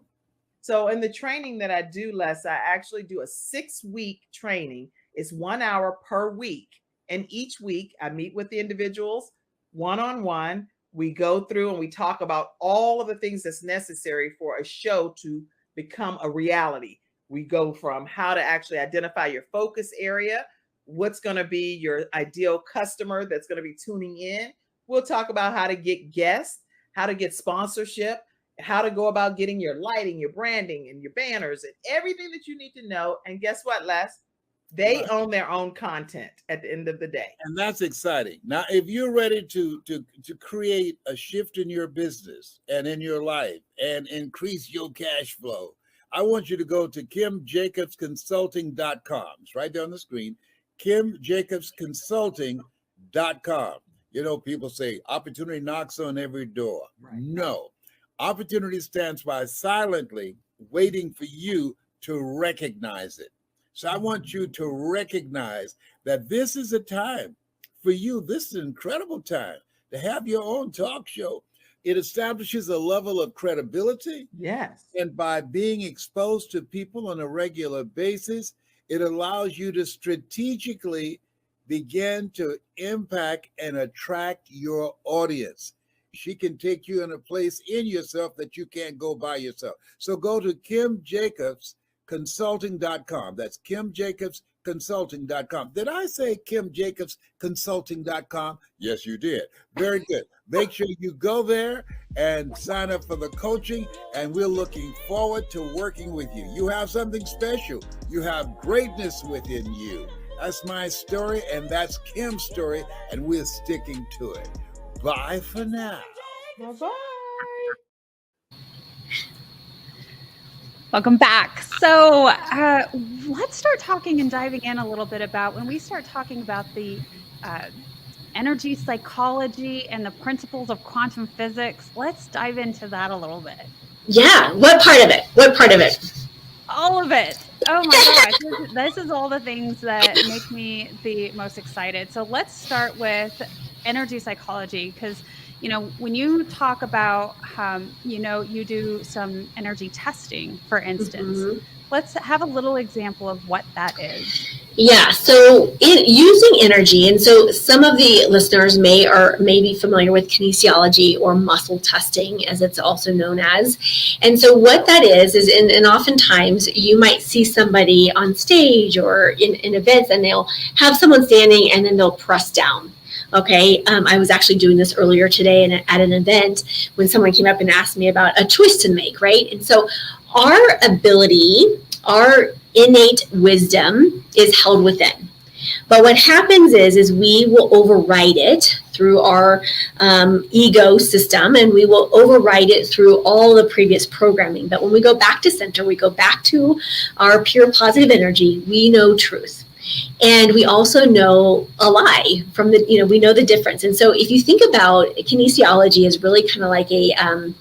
So in the training that I do, Les, I actually do a 6-week training. It's 1 hour per week. And each week I meet with the individuals one-on-one. We go through and we talk about all of the things that's necessary for a show to become a reality. We go from how to actually identify your focus area, what's going to be your ideal customer that's going to be tuning in. We'll talk about how to get guests, how to get sponsorship, how to go about getting your lighting, your branding, and your banners, and everything that you need to know. And guess what, Les? They own their own content at the end of the day. And that's exciting. Now, if you're ready to create a shift in your business and in your life and increase your cash flow, I want you to go to KimJacobsConsulting.com. It's right there on the screen, KimJacobsConsulting.com. People say opportunity knocks on every door. Right. No. Opportunity stands by silently waiting for you to recognize it. So I want you to recognize that this is a time for you. This is an incredible time to have your own talk show. It establishes a level of credibility. Yes. And by being exposed to people on a regular basis, it allows you to strategically begin to impact and attract your audience. She can take you in a place in yourself that you can't go by yourself. So go to KimJacobsConsulting.com. That's KimJacobsConsulting.com. Did I say KimJacobsConsulting.com? Yes, you did. Very good. Make sure you go there and sign up for the coaching, and we're looking forward to working with you. You have something special. You have greatness within you. That's my story, and that's Kim's story, and we're sticking to it. Bye for now. Bye-bye. Welcome back. So let's start talking and diving in a little bit about when we start talking about the energy psychology and the principles of quantum physics. Let's dive into that a little bit. Yeah. What part of it? All of it. Oh my gosh. This is all the things that make me the most excited. So let's start with energy psychology, because when you talk about you do some energy testing, for instance, let's have a little example of what that is. Yeah, so using energy, and so some of the listeners may be familiar with kinesiology or muscle testing, as it's also known as. And so what that is and oftentimes you might see somebody on stage or in events, and they'll have someone standing and then they'll press down. Okay, I was actually doing this earlier today at an event when someone came up and asked me about a twist to make, right? And so our ability, our innate wisdom is held within. But what happens is we will override it through our ego system, and we will override it through all the previous programming. But when we go back to center, we go back to our pure positive energy, we know truth. And we also know a lie from we know the difference. And so if you think about kinesiology is really kind of like a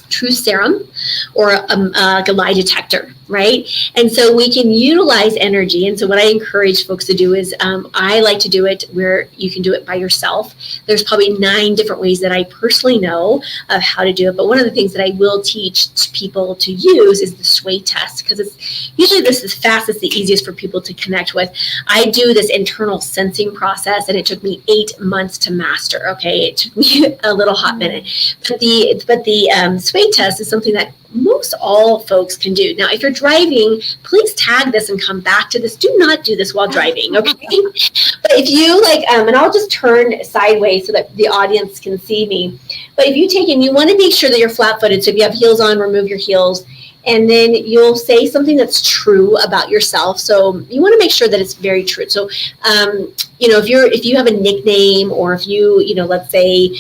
truth serum or like a lie detector, right? And so we can utilize energy. And so what I encourage folks to do is I like to do it where you can do it by yourself. There's probably 9 different ways that I personally know of how to do it. But one of the things that I will teach people to use is the sway test, because it's usually this is fastest, the easiest for people to connect with. I do this internal sensing process, and it took me 8 months to master. Okay, it took me a little hot minute, but the sway test is something that most all folks can do. Now, if you're driving, please tag this and come back to this. Do not do this while driving, okay? But if you and I'll just turn sideways so that the audience can see me. But if you take and you want to make sure that you're flat-footed, so if you have heels on, remove your heels, and then you'll say something that's true about yourself. So you want to make sure that it's very true. So, if you have a nickname, or if let's say,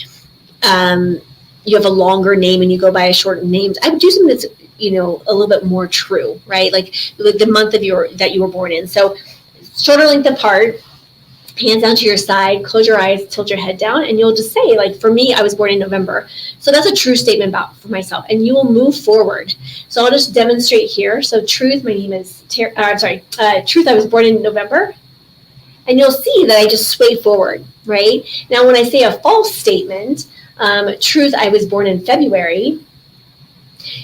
you have a longer name and you go by a shortened name, I would do something that's, a little bit more true, right? Like the month that you were born in. So shoulder length apart, hands down to your side, close your eyes, tilt your head down, and you'll just say, like, for me, I was born in November. So that's a true statement for myself, and you will move forward. So I'll just demonstrate here. So truth, my name is truth, I was born in November. And you'll see that I just sway forward, right? Now, when I say a false statement, truth, I was born in February,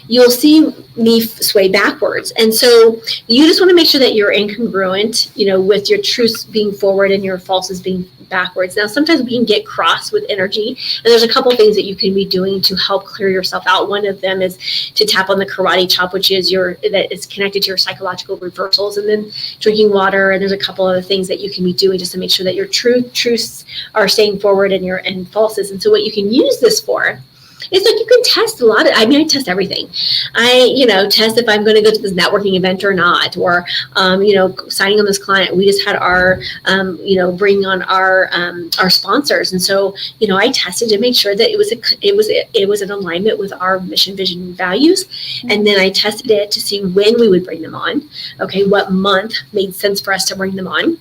you'll see me sway backwards. And so you just want to make sure that you're incongruent, with your truths being forward and your falses being backwards. Now, sometimes we can get cross with energy, and there's a couple of things that you can be doing to help clear yourself out. One of them is to tap on the karate chop, which is that is connected to your psychological reversals, and then drinking water. And there's a couple other things that you can be doing just to make sure that your truths are staying forward and falses. And so what you can use this for, it's like you can test a lot of, I test everything. I, test if I'm going to go to this networking event or not, or, signing on this client. We just had our, bringing on our sponsors. And so, I tested to make sure that it was in alignment with our mission, vision, and values. And then I tested it to see when we would bring them on. Okay. What month made sense for us to bring them on.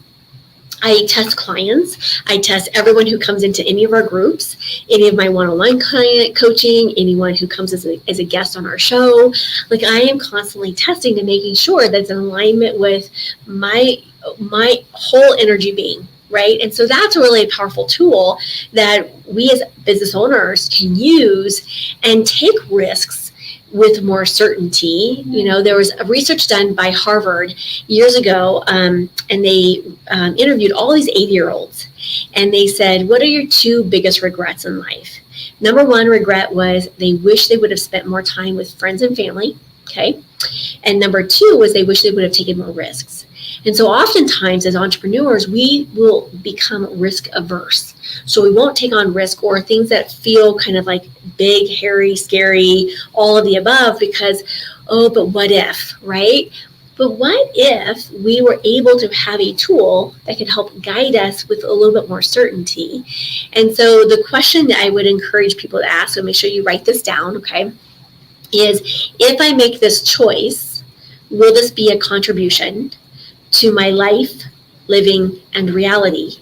I test clients. I test everyone who comes into any of our groups, any of my one-on-one client coaching, anyone who comes as a guest on our show. Like, I am constantly testing to making sure that's in alignment with my whole energy being, right? And so that's a really powerful tool that we as business owners can use and take risks with more certainty. There was a research done by Harvard years ago, and they interviewed all these 80-year-olds, and they said, what are your 2 biggest regrets in life? Number 1 regret was they wish they would have spent more time with friends and family, okay? And number 2 was they wish they would have taken more risks. And so oftentimes as entrepreneurs, we will become risk averse. So we won't take on risk or things that feel kind of like big, hairy, scary, all of the above, because, but what if, right? But what if we were able to have a tool that could help guide us with a little bit more certainty? And so the question that I would encourage people to ask, so make sure you write this down, okay, is, if I make this choice, will this be a contribution to my life, living, and reality?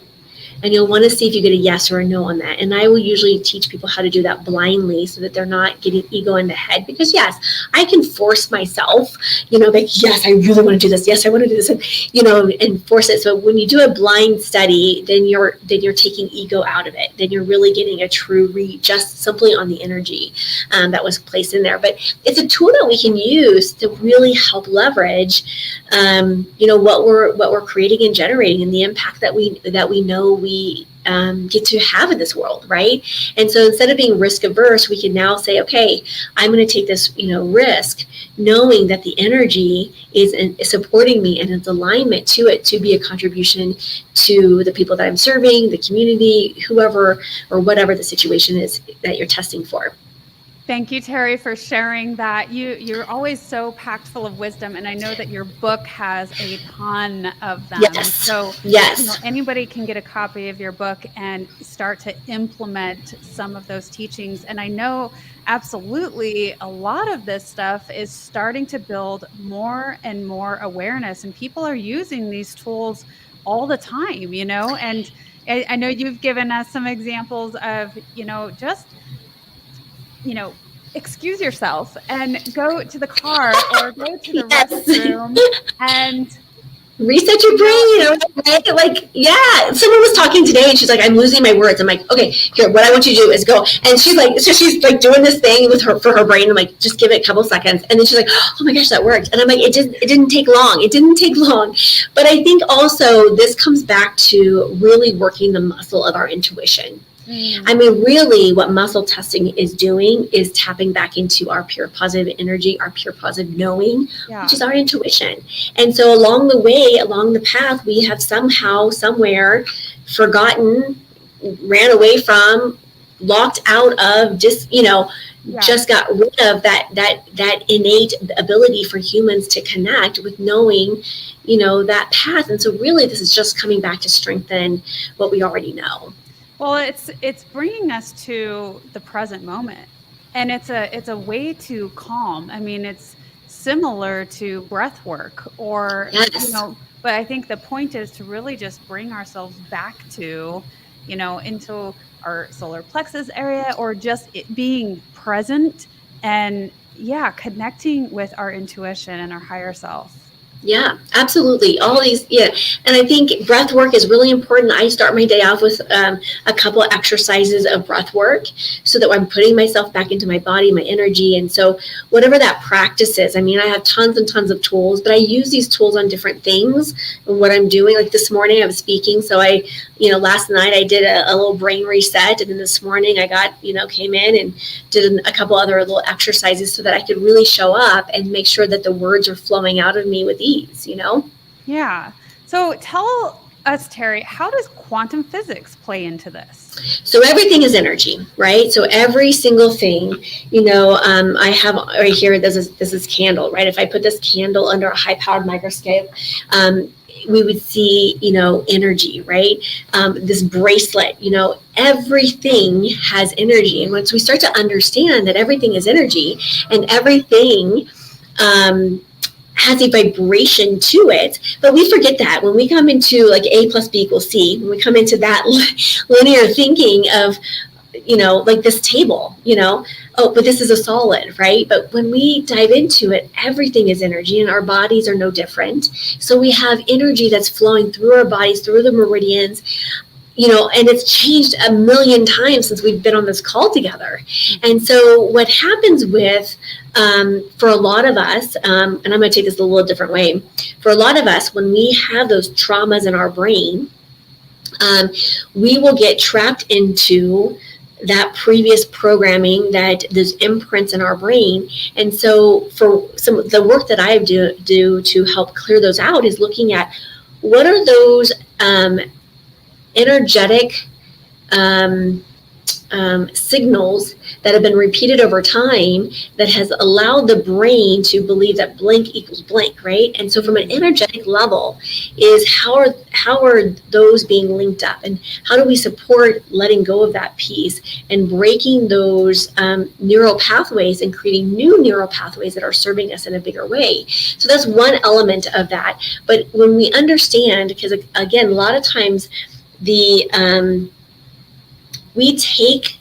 and you'll want to see if you get a yes or a no on that. And I will usually teach people how to do that blindly so that they're not getting ego in the head, because yes, I can force myself, like, yes, I really want to do this. Yes, I want to do this, and force it. So when you do a blind study, then you're taking ego out of it. Then you're really getting a true read just simply on the energy that was placed in there. But it's a tool that we can use to really help leverage, what we're creating and generating, and the impact that we know we get to have in this world, right? And so instead of being risk averse, we can now say, okay, I'm going to take this, risk, knowing that the energy is supporting me and its alignment to it to be a contribution to the people that I'm serving, the community, whoever or whatever the situation is that you're testing for. Thank you, Teri, for sharing that. You're always so packed full of wisdom, and I know that your book has a ton of them. Yes. So yes, anybody can get a copy of your book and start to implement some of those teachings. And I know absolutely a lot of this stuff is starting to build more and more awareness, and people are using these tools all the time, and I know you've given us some examples of, just excuse yourself and go to the car or go to the Yes. restroom and reset your brain, right? Like, yeah, someone was talking today and she's like, I'm losing my words. I'm like, okay, here, what I want you to do is go. And she's like, doing this thing for her brain. I'm like, just give it a couple seconds. And then she's like, oh my gosh, that worked. And I'm like, it didn't take long. It didn't take long. But I think also this comes back to really working the muscle of our intuition. I mean, really what muscle testing is doing is tapping back into our pure positive energy, our pure positive knowing, which is our intuition. And so along the way, along the path, we have somehow, somewhere forgotten, ran away from, locked out of, just got rid of that innate ability for humans to connect with knowing, that path. And so really this is just coming back to strengthen what we already know. Well, it's bringing us to the present moment, and it's a way to calm. I mean, it's similar to breath work, or but I think the point is to really just bring ourselves back to, into our solar plexus area, or just it being present and connecting with our intuition and our higher self. Yeah, absolutely. All these, and I think breath work is really important. I start my day off with a couple of exercises of breath work so that I'm putting myself back into my body, my energy. And so whatever that practice is, I mean, I have tons and tons of tools, but I use these tools on different things and what I'm doing. Like this morning I was speaking. So last night I did a little brain reset. And then this morning I got, came in and did a couple other little exercises so that I could really show up and make sure that the words are flowing out of me with ease. Yeah. So tell us, Teri, how does quantum physics play into this? So everything is energy, right? So every single thing, I have right here, this is candle, right? If I put this candle under a high-powered microscope, we would see, energy, right? This bracelet, everything has energy. And once we start to understand that everything is energy and everything, has a vibration to it, but we forget that when we come into like A plus B equals C, when we come into that linear thinking of, like this table, but this is a solid, right? But when we dive into it, everything is energy and our bodies are no different. So we have energy that's flowing through our bodies, through the meridians, and it's changed a million times since we've been on this call together. And so what happens with, for a lot of us, and I'm going to take this a little different way. For a lot of us, when we have those traumas in our brain, we will get trapped into that previous programming, that those imprints in our brain. And so for some of the work that I do to help clear those out is looking at what are those energetic signals that have been repeated over time that has allowed the brain to believe that blank equals blank, right? And so from an energetic level is how are those being linked up, and how do we support letting go of that piece and breaking those neural pathways and creating new neural pathways that are serving us in a bigger way. So that's one element of that. But when we understand, because again, a lot of times we take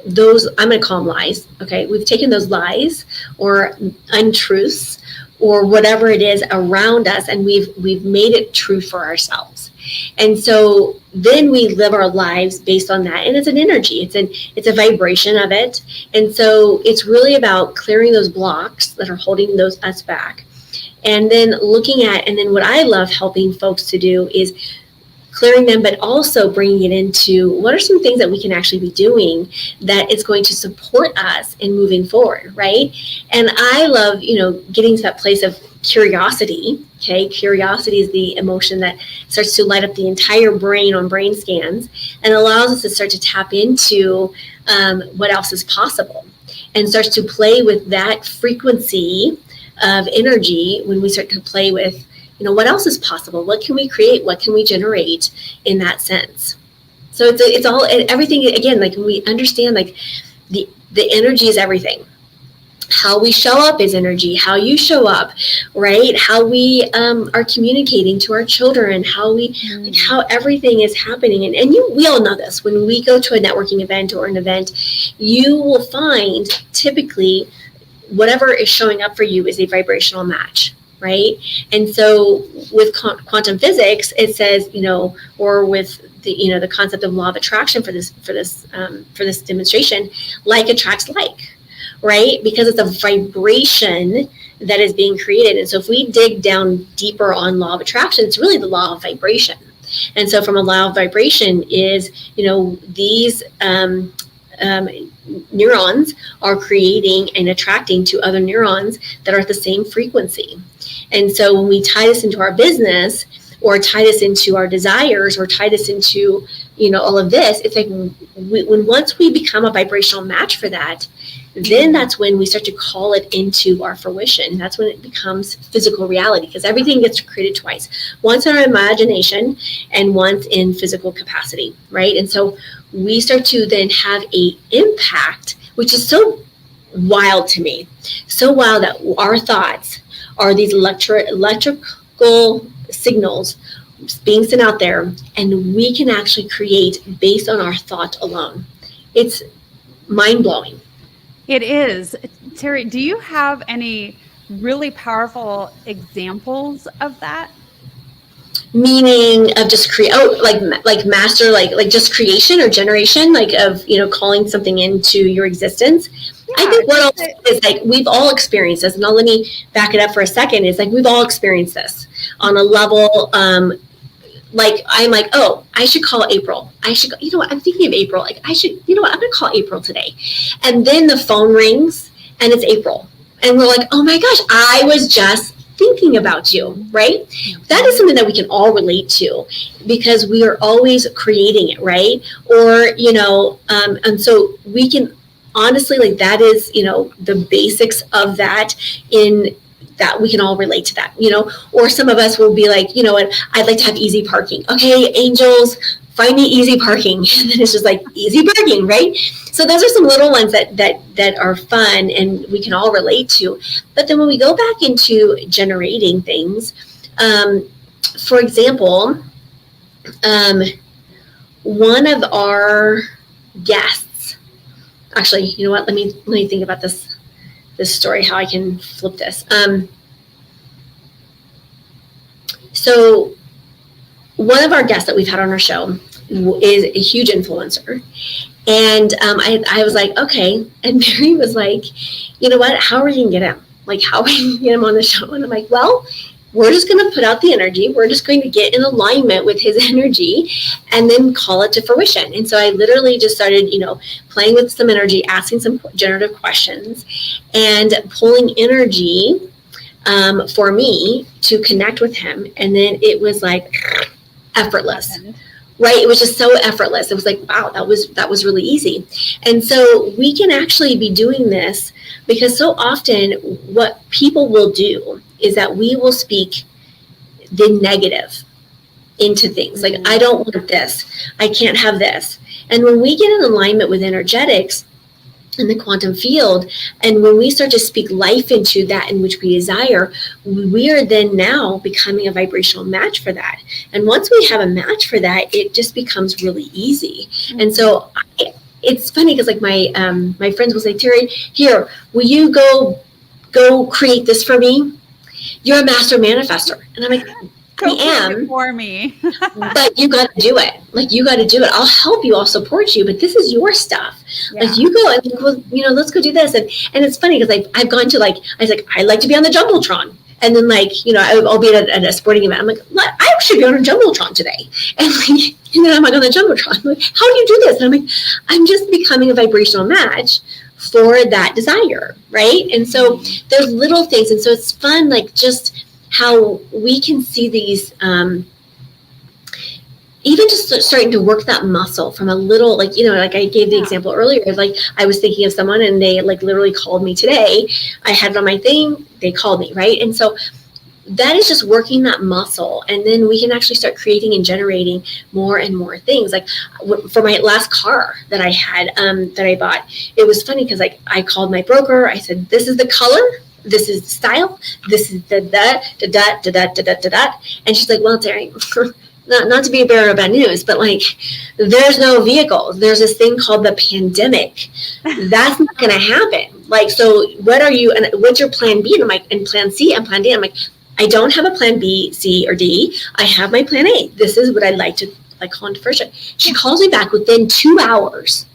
those, I'm going to call them lies. Okay. We've taken those lies or untruths or whatever it is around us, and we've made it true for ourselves. And so then we live our lives based on that. And it's an energy, it's a vibration of it. And so it's really about clearing those blocks that are holding us back. And then looking at, and then what I love helping folks to do is clearing them, but also bringing it into what are some things that we can actually be doing that is going to support us in moving forward, right? And I love, getting to that place of curiosity. Okay, curiosity is the emotion that starts to light up the entire brain on brain scans and allows us to start to tap into what else is possible, and starts to play with that frequency of energy. When we start to play with, what else is possible? What can we create? What can we generate in that sense? So it's all, everything, again, like when we understand, like the energy is everything. How we show up is energy. How you show up, right? How we are communicating to our children, how everything is happening. And we all know this. When we go to a networking event or an event, you will find typically whatever is showing up for you is a vibrational match. Right. And so with quantum physics, it says, or with the concept of law of attraction for this demonstration, like attracts like, right? Because it's a vibration that is being created. And so if we dig down deeper on law of attraction, it's really the law of vibration. And so from a law of vibration is, these neurons are creating and attracting to other neurons that are at the same frequency. And so when we tie this into our business, or tie this into our desires, or tie this into, all of this, it's like once we become a vibrational match for that, then that's when we start to call it into our fruition. That's when it becomes physical reality, because everything gets created twice, once in our imagination and once in physical capacity, right? And so we start to then have a impact, which is so wild to me, so wild that our thoughts are these electrical signals being sent out there, and we can actually create based on our thought alone. It's mind-blowing. It is. Teri, do you have any really powerful examples of that? Meaning of just like master, like just creation or generation, like of, calling something into your existence. Yeah, I think what else is like, we've all experienced this. Now let me back it up for a second. It's like, we've all experienced this on a level, like I'm like, oh, I should call April. I should, I'm thinking of April. Like I should, I'm going to call April today. And then the phone rings and it's April. And we're like, oh my gosh, I was just thinking about you, right? That is something that we can all relate to, because we are always creating it, right? Or, and so we can honestly, like, that is, the basics of that, in that we can all relate to that, or some of us will be like, what, I'd like to have easy parking. Okay, angels, find me easy parking. And then it's just like easy parking, right? So those are some little ones that are fun and we can all relate to. But then when we go back into generating things, for example, one of our guests, actually, you know what? Let me think about this story, how I can flip this. So one of our guests that we've had on our show is a huge influencer. And I was like, okay. And Mary was like, you know what? How are you going to get him? Like, how are you going to get him on the show? And I'm like, well, we're just going to put out the energy. We're just going to get in alignment with his energy and then call it to fruition. And so I literally just started, playing with some energy, asking some generative questions and pulling energy for me to connect with him. And then it was like effortless. Right? It was just so effortless. It was like, wow, that was really easy. And so we can actually be doing this because so often what people will do is that we will speak the negative into things. Like, I don't want this. I can't have this. And when we get in alignment with energetics, in the quantum field. And when we start to speak life into that in which we desire, we are then now becoming a vibrational match for that. And once we have a match for that, it just becomes really easy. And so it's funny because like my friends will say, Teri, here, will you go create this for me? You're a master manifester. And I'm like, I am for me. but you got to do it. Like, you got to do it. I'll help you. I'll support you. But this is your stuff. Yeah. Like, you go and, well, you know, let's go do this. And it's funny because I've gone to, like, I was like, I like to be on the Jumbotron. And then, like, you know, I'll be at a sporting event. I'm like, I should be on a Jumbotron today. And, like, and then I'm like on the Jumbotron. I'm like, how do you do this? And I'm like, I'm just becoming a vibrational match for that desire. Right. And so there's little things. And so it's fun, like, just how we can see these, even just starting to work that muscle from a little, like, you know, like I gave the example earlier, like I was thinking of someone and they like literally called me today. I had it on my thing, they called me, right? And so that is just working that muscle. And then we can actually start creating and generating more and more things. Like for my last car that I had, that I bought, it was funny because like I called my broker, I said, this is the color, this is the style, this is the da. And she's like, well, Teri, not to be a bearer of bad news, but like, there's no vehicles. There's this thing called the pandemic. That's not going to happen. Like, so what are you, and what's your plan B? And I'm like, and plan C and plan D. I'm like, I don't have a plan B, C, or D. I have my plan A. This is what I'd like to like call into fruition. She calls me back within 2 hours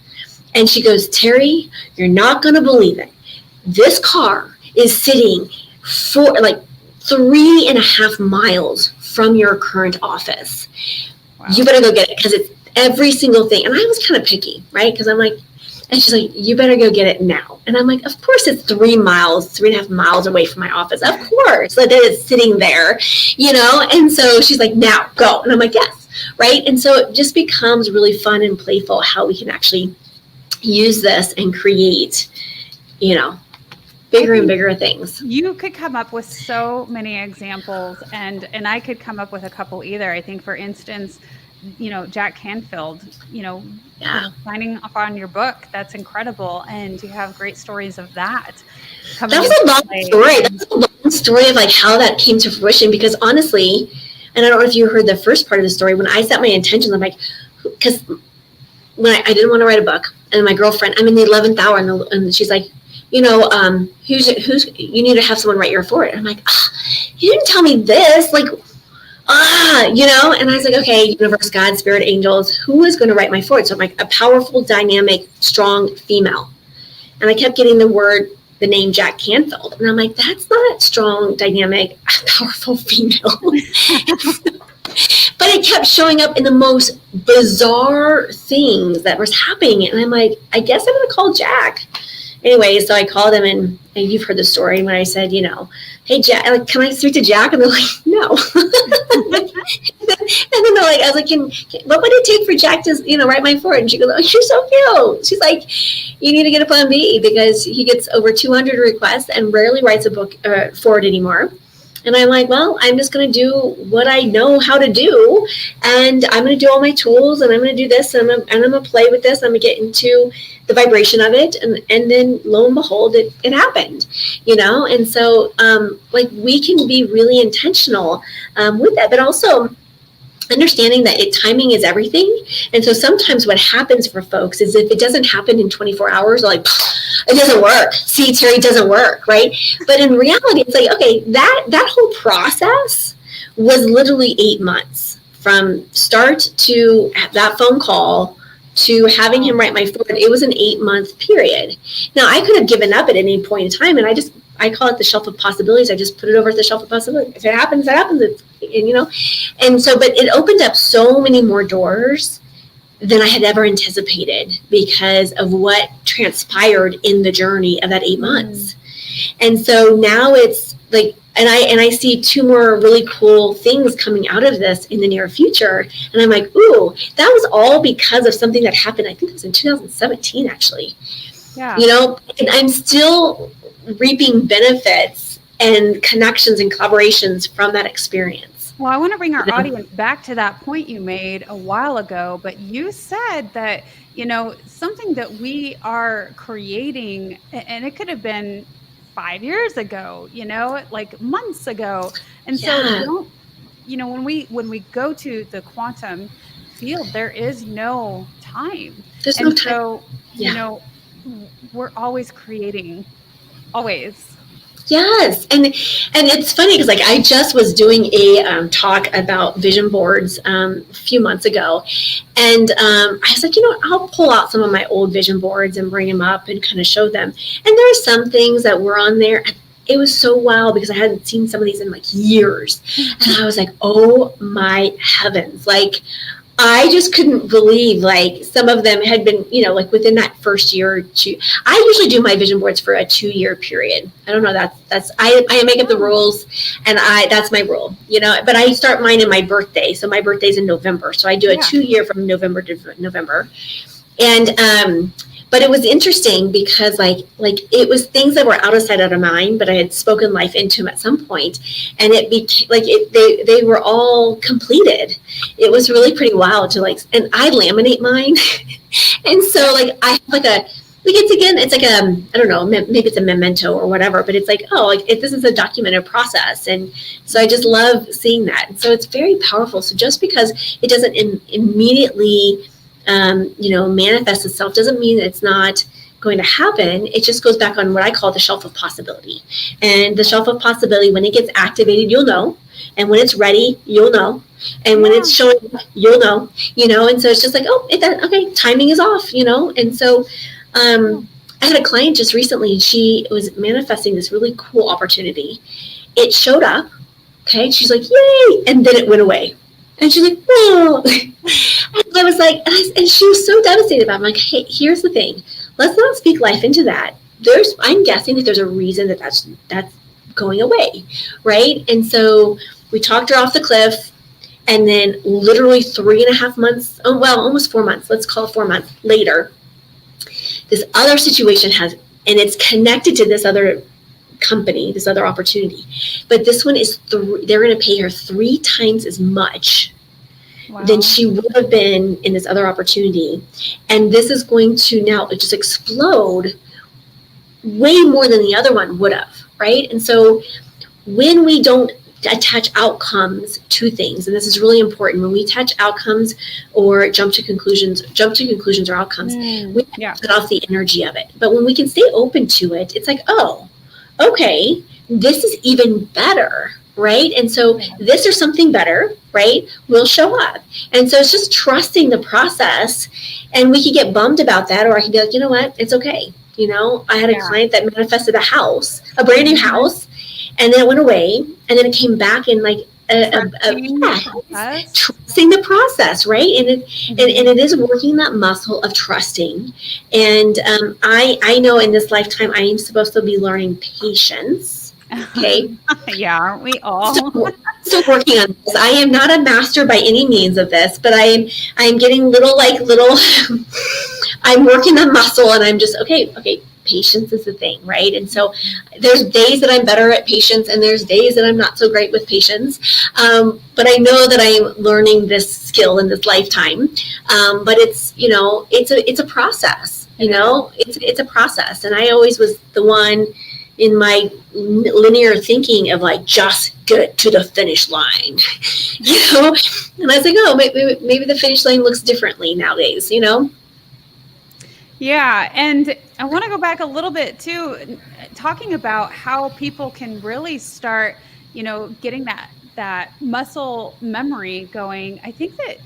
and she goes, Teri, you're not going to believe it. This car is sitting for like 3.5 miles from your current office. Wow. You better go get it because it's every single thing. And I was kind of picky, right? Because I'm like, and she's like, you better go get it now. And I'm like, of course it's 3.5 miles away from my office. Of course, like it's sitting there, you know? And so she's like, now go. And I'm like, yes, right? And so it just becomes really fun and playful how we can actually use this and create, you know, bigger and bigger things. You could come up with so many examples, and I could come up with a couple either. I think, for instance, you know, Jack Canfield, you know, signing off on your book, that's incredible. And you have great stories of that. That was a long story. That's a long story of like how that came to fruition, because honestly, and I don't know if you heard the first part of the story, when I set my intentions, I'm like, because when I didn't want to write a book, and my girlfriend, I'm in the 11th hour, and she's like, you know, who's you need to have someone write your for it. And I'm like, you didn't tell me this, like, you know. And I was like, okay, universe, God, spirit, angels, who is going to write my for it? So I'm like, a powerful, dynamic, strong female. And I kept getting the name Jack Canfield, and I'm like, that's not strong, dynamic, powerful female. But it kept showing up in the most bizarre things that was happening, and I'm like, I guess I'm going to call Jack. Anyway, so I called him, and you've heard the story when I said, you know, hey, Jack, like, can I speak to Jack? And they're like, no. And then they're like, I was like, what would it take for Jack to, you know, write my for it? And she goes, oh, you're so cute. She's like, you need to get a plan B, because he gets over 200 requests and rarely writes a book for it anymore. And I'm like, well, I'm just going to do what I know how to do. And I'm going to do all my tools, and I'm going to do this, and I'm going to play with this. I'm going to get into the vibration of it. And then lo and behold, it happened, you know? And so, like, we can be really intentional with that, but also understanding that timing is everything. And so sometimes what happens for folks is if it doesn't happen in 24 hours, they're like, it doesn't work. See, Teri, doesn't work, right? But in reality, it's like, okay, that whole process was literally 8 months from start to that phone call to having him write my forward. It was an 8-month period. Now, I could have given up at any point in time, and I call it the shelf of possibilities. I just put it over at the shelf of possibilities. If it happens, it happens. And, you know, and so, but it opened up so many more doors than I had ever anticipated because of what transpired in the journey of that 8 months. And so now it's like, and I see 2 more really cool things coming out of this in the near future. And I'm like, ooh, that was all because of something that happened. I think it was in 2017, actually. Yeah. You know, and I'm still reaping benefits and connections and collaborations from that experience. Well, I want to bring our audience back to that point you made a while ago, but you said that, something that we are creating, and it could have been 5 years ago, like months ago. And so Yeah, when we go to the quantum field, there is no time. there's no And time. so, Yeah. we're always creating, always. Yes, and it's funny because like I just was doing a talk about vision boards a few months ago, and I was like, I'll pull out some of my old vision boards and bring them up and kind of show them. And there are some things that were on there. It was so wild because I hadn't seen some of these in like years, and I was like, oh my heavens, like. I just couldn't believe like some of them had been, like within that first year or two. I usually do my vision boards for a 2-year period. I don't know. That's I make up the rules, and that's my rule, but I start mine in my birthday. So my birthday's in November. So I do a 2-year from November to November. And, but it was interesting because like it was things that were out of sight, out of mind, but I had spoken life into them at some point, and it became like they were all completed. It was really pretty wild to like, and I laminate mine. And so like I have it's like I don't know, maybe it's a memento or whatever, but it's like, oh, like this is a documented process. And so I just love seeing that. And so it's very powerful. So just because it doesn't immediately manifest itself doesn't mean that it's not going to happen. It just goes back on what I call the shelf of possibility. And the shelf of possibility, when it gets activated, you'll know. And when it's ready, you'll know. And when it's showing, you'll know, and so it's just like, okay, timing is off, And so I had a client just recently, and she was manifesting this really cool opportunity. It showed up, okay, she's like, yay, and then it went away. And she's like, whoa. And I was like, and she was so devastated about it. I'm like, hey, here's the thing. Let's not speak life into that. I'm guessing that there's a reason that's going away, right? And so we talked her off the cliff, and then literally 3.5 months, almost 4 months, let's call it 4 months later, this other situation and it's connected to this other company, this other opportunity. But this one is they're going to pay her 3 times as much than she would have been in this other opportunity. And this is going to now just explode way more than the other one would have, right? And so when we don't attach outcomes to things, and this is really important, when we attach outcomes or jump to conclusions or outcomes, we put off the energy of it. But when we can stay open to it, it's like, oh, okay, this is even better, right? And so this or something better, right, will show up. And so it's just trusting the process, and we could get bummed about that, or I could be like, you know what, it's okay. I had a client that manifested a brand new house, and then it went away, and then it came back in like trusting the process, right? And it is working that muscle of trusting. And I know in this lifetime I am supposed to be learning patience. Okay. Yeah, aren't we all? Still working on this. I am not a master by any means of this, but I am getting little. I'm working the muscle, and I'm just okay. Patience is the thing, right? And so there's days that I'm better at patience, and there's days that I'm not so great with patience. But I know that I'm learning this skill in this lifetime. But it's a process. It's a process, and I always was the one in my linear thinking of like, just get to the finish line, And I was like, oh, maybe the finish line looks differently nowadays, Yeah, and I want to go back a little bit too, talking about how people can really start, getting that muscle memory going. I think that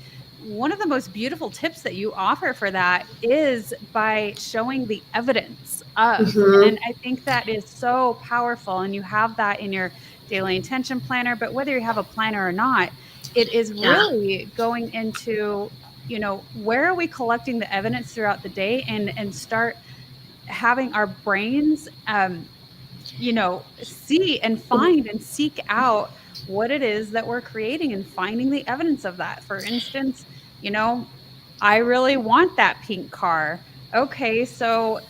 one of the most beautiful tips that you offer for that is by showing the evidence of. Mm-hmm. And I think that is so powerful. And you have that in your daily intention planner, but whether you have a planner or not, it is really going into, where are we collecting the evidence throughout the day, and start having our brains, see and find and seek out what it is that we're creating and finding the evidence of that. For instance, I really want that pink car. Okay, so,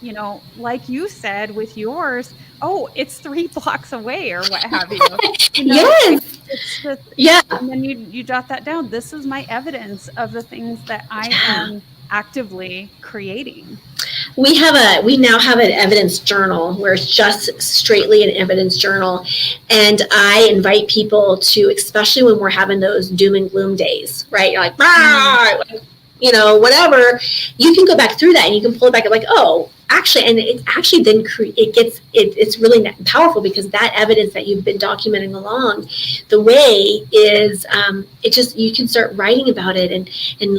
like you said with yours, oh, it's 3 blocks away or what have you. Yes. It's the Yeah. and then you jot that down. This is my evidence of the things that I am actively creating. We now have an evidence journal where it's just straightly an evidence journal. And I invite people to, especially when we're having those doom and gloom days, right? You're like, you know, whatever, you can go back through that and you can pull it back and like, oh, actually, and it actually then it's really powerful, because that evidence that you've been documenting along the way is it just, you can start writing about it and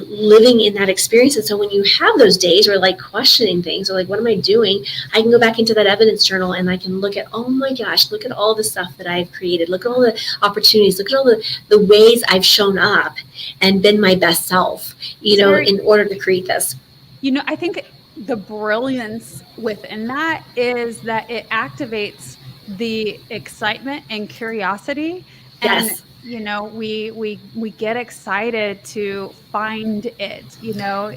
living in that experience. And so when you have those days or like questioning things or like, what am I doing, I can go back into that evidence journal and I can look at, oh my gosh, look at all the stuff that I've created, look at all the opportunities, look at all the ways I've shown up and been my best self, you know, in order to create this. You know, I think the brilliance within that is that it activates the excitement and curiosity. And, Yes. you know, we get excited to find it, you know,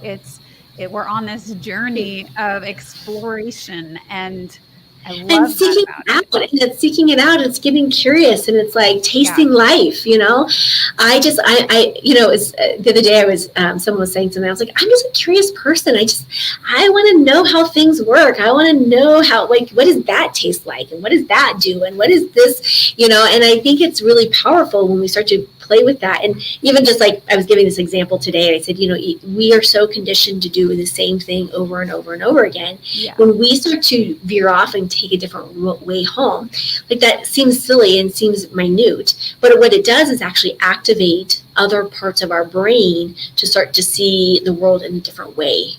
we're on this journey of exploration, and I love And seeking that it out, about it. and it's seeking it out. It's getting curious, and it's like tasting life. You know, you know, it's, the other day I was, someone was saying something. I was like, I'm just a curious person. I want to know how things work. I want to know how, like, what does that taste like, and what does that do, and what is this, you know? And I think it's really powerful when we start to play with that. And even just like I was giving this example today, I said, you know, we are so conditioned to do the same thing over and over and over again. Yeah. When we start to veer off and take a different way home, like that seems silly and seems minute, but what it does is actually activate other parts of our brain to start to see the world in a different way.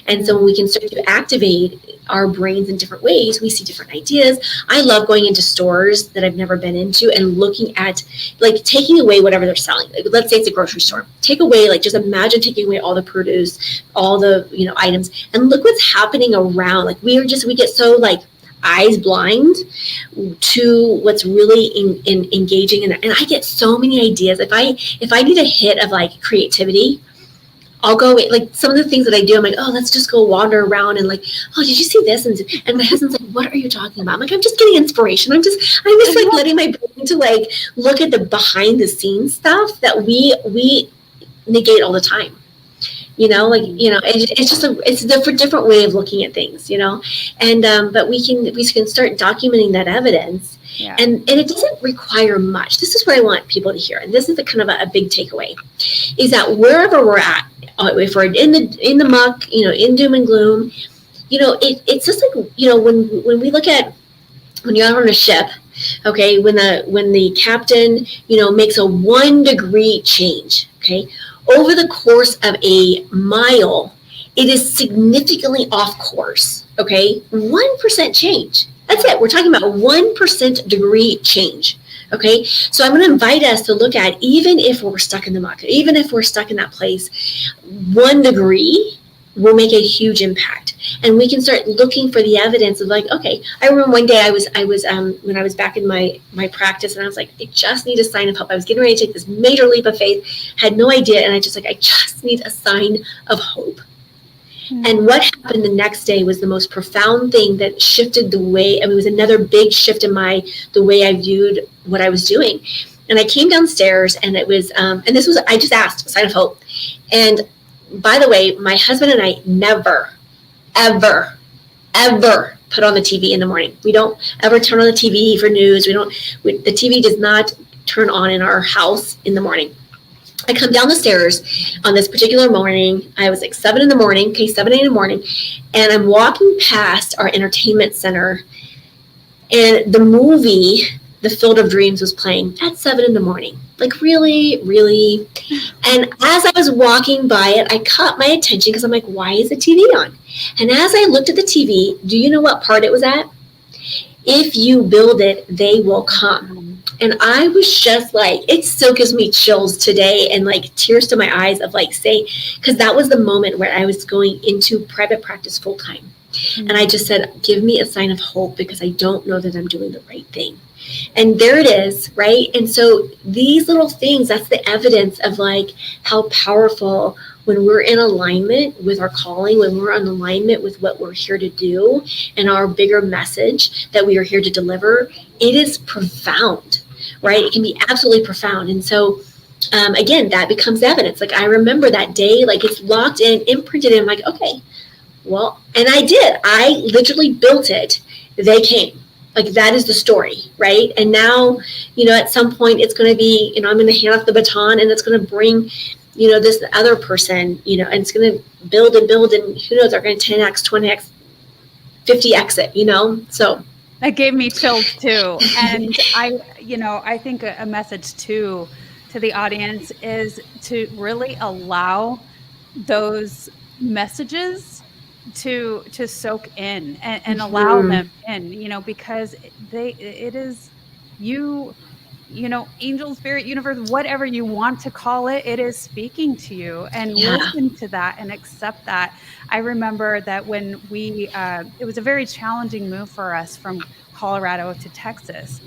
And so when we can start to activate our brains in different ways, we see different ideas. I love going into stores that I've never been into and looking at, like, taking away whatever they're selling. Like, let's say it's a grocery store. Take away, like, just imagine taking away all the produce, all the, you know, items, and look what's happening around. Like, we get so, like, eyes blind to what's really in engaging in that. And I get so many ideas. If I need a hit of like creativity, I'll go, like, some of the things that I do, I'm like, oh, let's just go wander around and like, oh, did you see this? And my husband's like, what are you talking about? I'm like, I'm just getting inspiration. I'm just like letting my brain to like look at the behind the scenes stuff that we negate all the time. You know, like, you know, it's just it's a different way of looking at things, you know, and but we can start documenting that evidence. Yeah. And it doesn't require much. This is what I want people to hear, and this is a kind of a big takeaway, is that wherever we're at, if we're in the muck, you know, in doom and gloom, you know, it's just like, you know, when we look at, when you're out on a ship, okay, when the captain, you know, makes a 1 degree change, okay, over the course of a mile, it is significantly off course, okay? 1% change. That's it. We're talking about 1% degree change, okay? So I'm going to invite us to look at, even if we're stuck in the muck, even if we're stuck in that place, 1 degree will make a huge impact. And we can start looking for the evidence of, like, okay, I remember one day I was when I was back in my practice, and I was like, I just need a sign of hope. I was getting ready to take this major leap of faith, had no idea, and I just need a sign of hope. Mm-hmm. And what happened the next day was the most profound thing that shifted the way, it was another big shift in the way I viewed what I was doing. And I came downstairs, and it was, and this was, I just asked a sign of hope. And by the way, my husband and I never, ever put on the TV in the morning. We don't ever turn on the TV for news. The TV does not turn on in our house in the morning. I come down the stairs on this particular morning. I was like 7 in the morning, 7, 8 in the morning, and I'm walking past our entertainment center, and the movie, The Field of Dreams, was playing at 7 in the morning. Like, really, really. And as I was walking by it, I caught my attention because I'm like, why is the TV on? And as I looked at the TV, do you know what part it was at? If you build it, they will come. And I was just like, it still gives me chills today and like tears to my eyes of like saying, because that was the moment where I was going into private practice full time. And I just said, give me a sign of hope, because I don't know that I'm doing the right thing. And there it is, right? And so these little things, that's the evidence of like how powerful, when we're in alignment with our calling, when we're in alignment with what we're here to do and our bigger message that we are here to deliver, it is profound. right? It can be absolutely profound. And so, again, that becomes evidence. Like, I remember that day, like, it's locked in, imprinted in. I'm like, okay, well, and I did. I literally built it. They came. Like, that is the story, right? And now, at some point it's going to be, I'm going to hand off the baton, and it's going to bring, this other person, and it's going to build and build, and who knows, they're going to 10x, 20x, 50x it, so. That gave me chills too. And I think a message to the audience is to really allow those messages to soak in and allow them in, because it is angel, spirit, universe, whatever you want to call it, it is speaking to you, and listen to that and accept that. I remember that when it was a very challenging move for us from Colorado to Texas.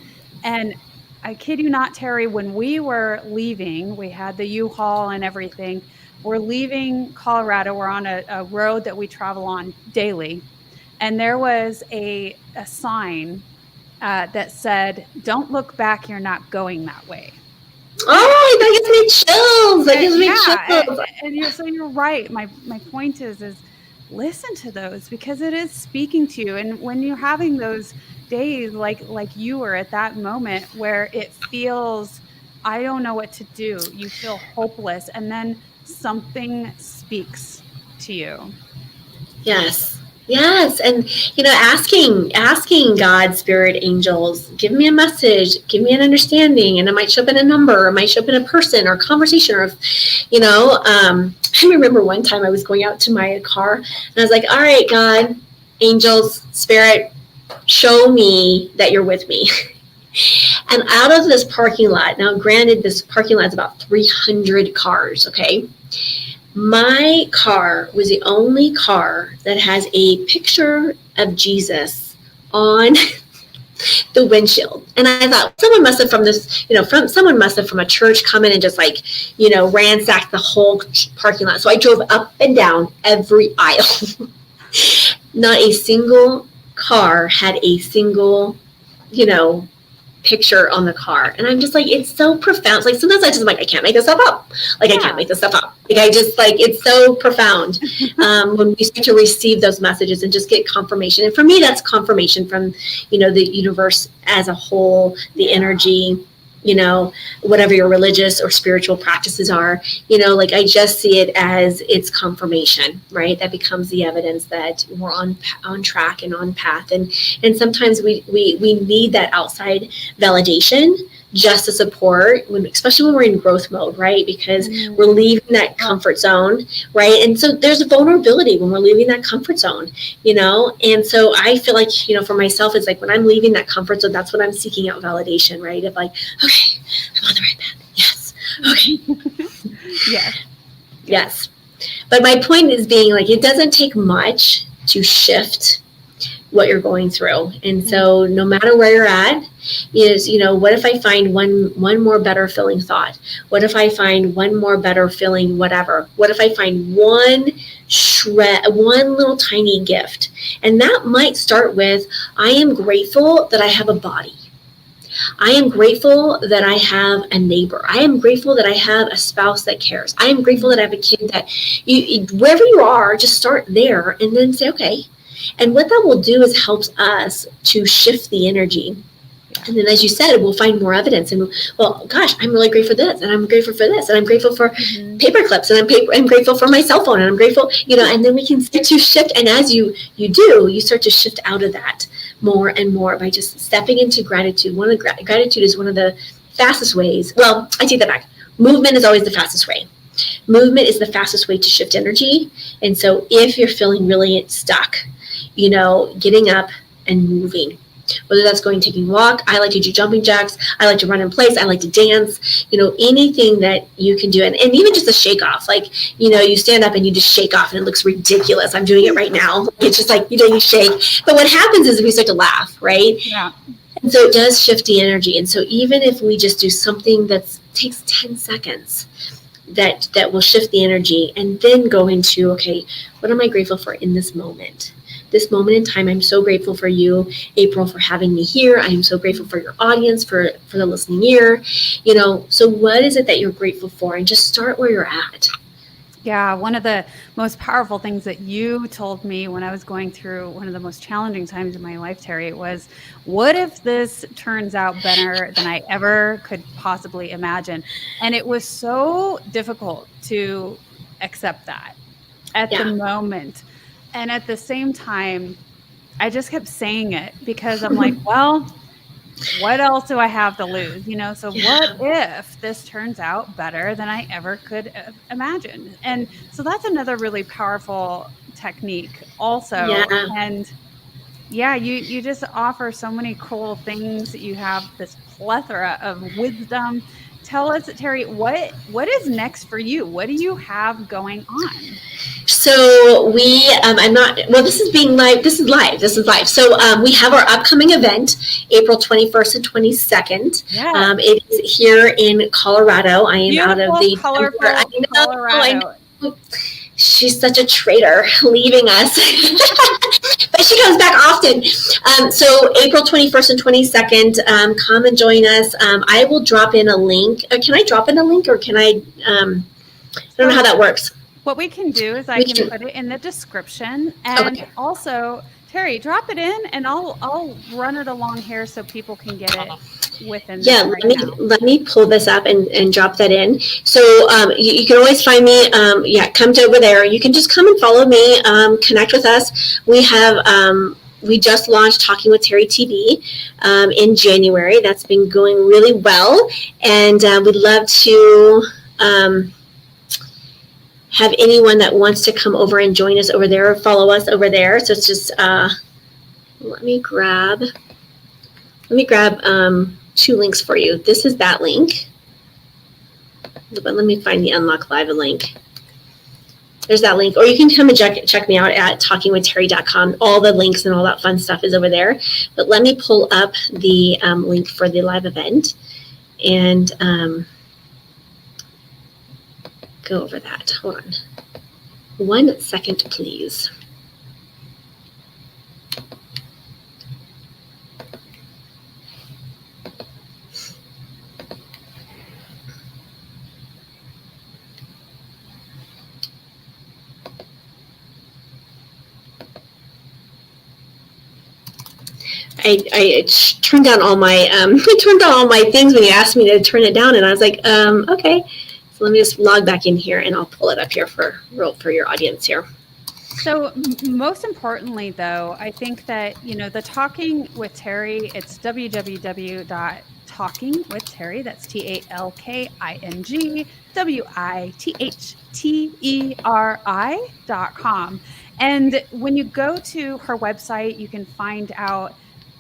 And I kid you not, Teri, when we were leaving, we had the U-Haul and everything. We're leaving Colorado. We're on a road that we travel on daily. And there was a sign that said, "Don't look back, you're not going that way." Oh, that gives me chills. That gives me chills. And so you're right. My point is listen to those, because it is speaking to you. And when you're having those days like you were at that moment where it feels, I don't know what to do, you feel hopeless, and then something speaks to you. Yes. And, asking God, spirit, angels, give me a message, give me an understanding. And it might show up in a number, or it might show up in a person or a conversation, or, I remember one time I was going out to my car, and I was like, all right, God, angels, spirit, show me that you're with me. And out of this parking lot, now granted, this parking lot is about 300 cars, okay? My car was the only car that has a picture of Jesus on the windshield. And I thought, someone must have from a church come in and just ransacked the whole parking lot. So I drove up and down every aisle. Not a single car had a single, picture on the car. And I'm just like, it's so profound. Like, sometimes I can't make this stuff up. I can't make this stuff up. It's so profound when we start to receive those messages and just get confirmation. And for me, that's confirmation from, the universe as a whole, the energy, whatever your religious or spiritual practices are, I just see it as it's confirmation, right? That becomes the evidence that we're on track and on path. And sometimes we need that outside validation just to support, especially when we're in growth mode, right? Because we're leaving that comfort zone, right? And so there's a vulnerability when we're leaving that comfort zone, And so I feel like, for myself, it's like when I'm leaving that comfort zone, that's when I'm seeking out validation, right? Of like, okay, I'm on the right path. Yes. Okay. Yes. But my point is being like, it doesn't take much to shift what you're going through. And so no matter where you're at is, what if I find one more better feeling thought? What if I find one more better feeling whatever? What if I find one little tiny gift? And that might start with, I am grateful that I have a body. I am grateful that I have a neighbor. I am grateful that I have a spouse that cares. I am grateful that I have a kid that wherever you are, just start there and then say, okay. And what that will do is helps us to shift the energy. And then, as you said, we'll find more evidence. And, well, gosh, I'm really grateful for this. And I'm grateful for this. And I'm grateful for paper clips. And I'm grateful for my cell phone. And I'm grateful, and then we can start to shift. And as you start to shift out of that more and more by just stepping into gratitude. Gratitude is one of the fastest ways. Well, I take that back. Movement is always the fastest way. Movement is the fastest way to shift energy. And so if you're feeling really stuck, getting up and moving, whether that's taking a walk. I like to do jumping jacks. I like to run in place. I like to dance, anything that you can do. And even just a shake off, you stand up and you just shake off and it looks ridiculous. I'm doing it right now. It's just you shake. But what happens is we start to laugh, right? Yeah. And so it does shift the energy. And so even if we just do something that takes 10 seconds, that will shift the energy, and then go into, okay, what am I grateful for in this moment? this moment in time. I'm so grateful for you, April, for having me here. I am so grateful for your audience, for the listening ear. So what is it that you're grateful for? And just start where you're at. Yeah, one of the most powerful things that you told me when I was going through one of the most challenging times in my life, Teri, was, what if this turns out better than I ever could possibly imagine? And it was so difficult to accept that at the moment. And at the same time, I just kept saying it because I'm like, well, what else do I have to lose? So what if this turns out better than I ever could imagine? And so that's another really powerful technique also. And you just offer so many cool things. You have this plethora of wisdom. Tell us, Teri, what is next for you? What do you have going on? So this is live. So we have our upcoming event, April 21st and 22nd. Yeah. It is here in Colorado. I am out of the colorful Colorado. She's such a traitor, leaving us. But she comes back often. So April 21st and 22nd, come and join us. I will drop in a link. Can I drop in a link, or can I don't know how that works. What we can do is I can put it in the description, and also, Teri, drop it in, and I'll run it along here so people can get it within. Let me pull this up and drop that in. So you can always find me. Come to over there. You can just come and follow me. Connect with us. We have. We just launched Talking with Teri TV in January. That's been going really well, and we'd love to. Have anyone that wants to come over and join us over there or follow us over there. So it's just, let me grab 2 links for you. This is that link. But let me find the Unlock Live link. There's that link. Or you can come and check me out at talkingwithteri.com. All the links and all that fun stuff is over there. But let me pull up the link for the live event. And go over that. Hold on. 1 second, please. I turned down all my things when you asked me to turn it down, and I was like, okay. Let me just log back in here, and I'll pull it up here for your audience here. So most importantly, though, I think that, the Talking with Teri, it's www.talkingwithteri, that's TalkingWithteri.com. And when you go to her website, you can find out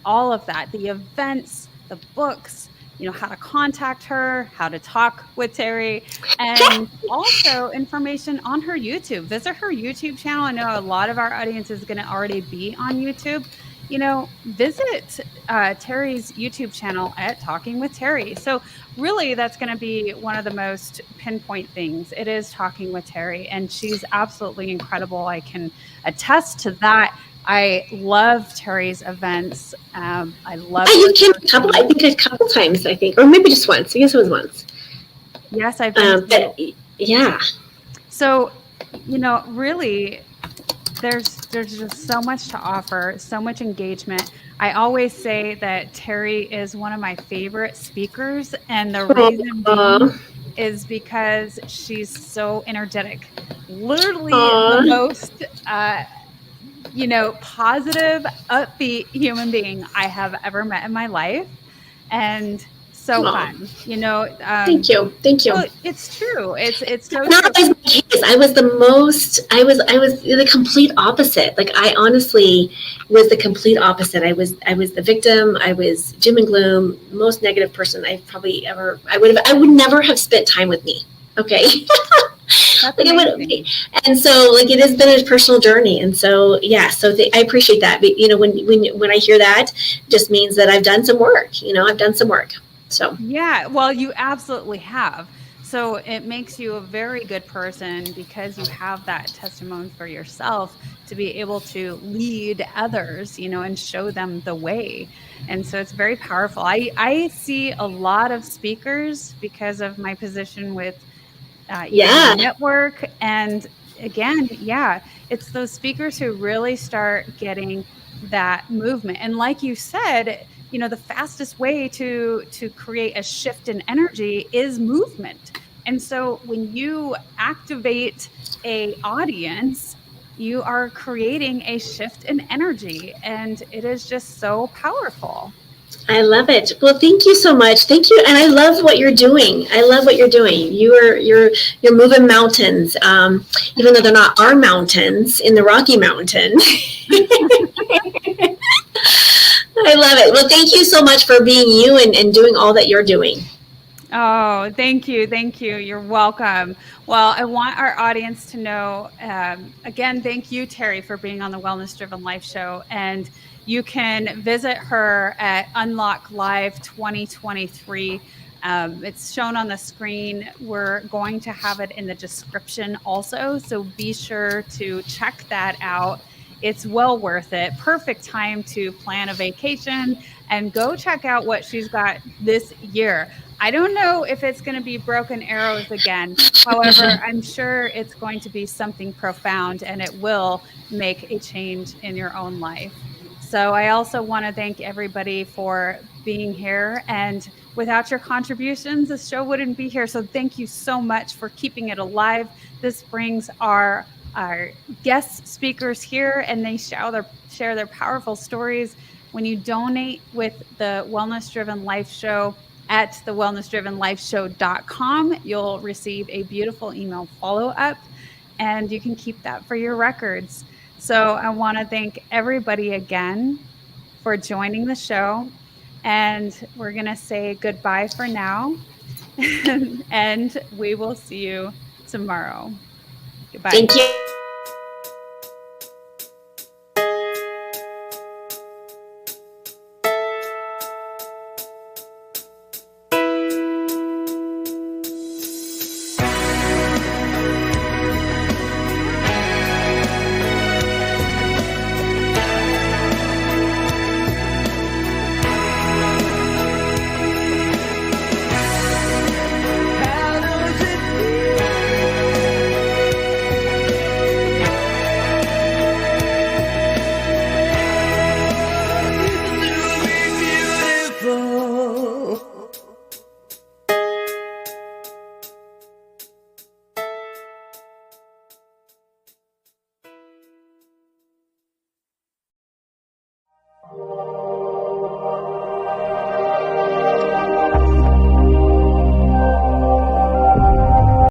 all of that, the events, the books, how to contact her, how to talk with Teri, and also information on her YouTube. Visit her YouTube channel. I know a lot of our audience is going to already be on YouTube. Visit Teri's YouTube channel at Talking with Teri. So really, that's going to be one of the most pinpoint things. It is Talking with Teri, and she's absolutely incredible. I can attest to that. I love Teri's events. I love. You came a couple times, or maybe just once. I guess it was once. Yes, I've been. Yeah. So, really, there's just so much to offer, so much engagement. I always say that Teri is one of my favorite speakers, and the reason being is because she's so energetic. Literally the most. Positive, upbeat human being I have ever met in my life, and so fun. Thank you. Well, it's true. It's so not always the case. I was the complete opposite. Like, I honestly was the complete opposite. I was the victim. I was doom and gloom, most negative person I've probably ever. I would never have spent time with me. Okay. And so, it has been a personal journey, and so I appreciate that. But when I hear that, it just means that I've done some work. I've done some work. So yeah, well, you absolutely have. So it makes you a very good person because you have that testimony for yourself to be able to lead others, and show them the way. And so it's very powerful. I see a lot of speakers because of my position with my Yeah. network. And again, yeah, it's those speakers who really start getting that movement. And like you said, the fastest way to create a shift in energy is movement. And so when you activate a audience, you are creating a shift in energy, and it is just so powerful. I love it. Well, thank you so much. Thank you, and I love what you're doing. I love what you're doing. You're moving mountains, even though they're not our mountains in the Rocky Mountain. I love it. Well, thank you so much for being you and doing all that you're doing. Oh, thank you. Thank you. You're welcome. Well, I want our audience to know, again, thank you, Teri, for being on the Wellness Driven Life Show. And you can visit her at Unlock Live 2023. It's shown on the screen. We're going to have it in the description also. So be sure to check that out. It's well worth it. Perfect time to plan a vacation and go check out what she's got this year. I don't know if it's going to be Broken Arrows again. However, I'm sure it's going to be something profound, and it will make a change in your own life. So I also want to thank everybody for being here. And without your contributions, the show wouldn't be here. So thank you so much for keeping it alive. This brings our guest speakers here, and they share their powerful stories. When you donate with the Wellness Driven Life Show at thewellnessdrivenlifeshow.com, you'll receive a beautiful email follow-up, and you can keep that for your records. So I want to thank everybody again for joining the show, and we're going to say goodbye for now, and we will see you tomorrow. Goodbye. Thank you.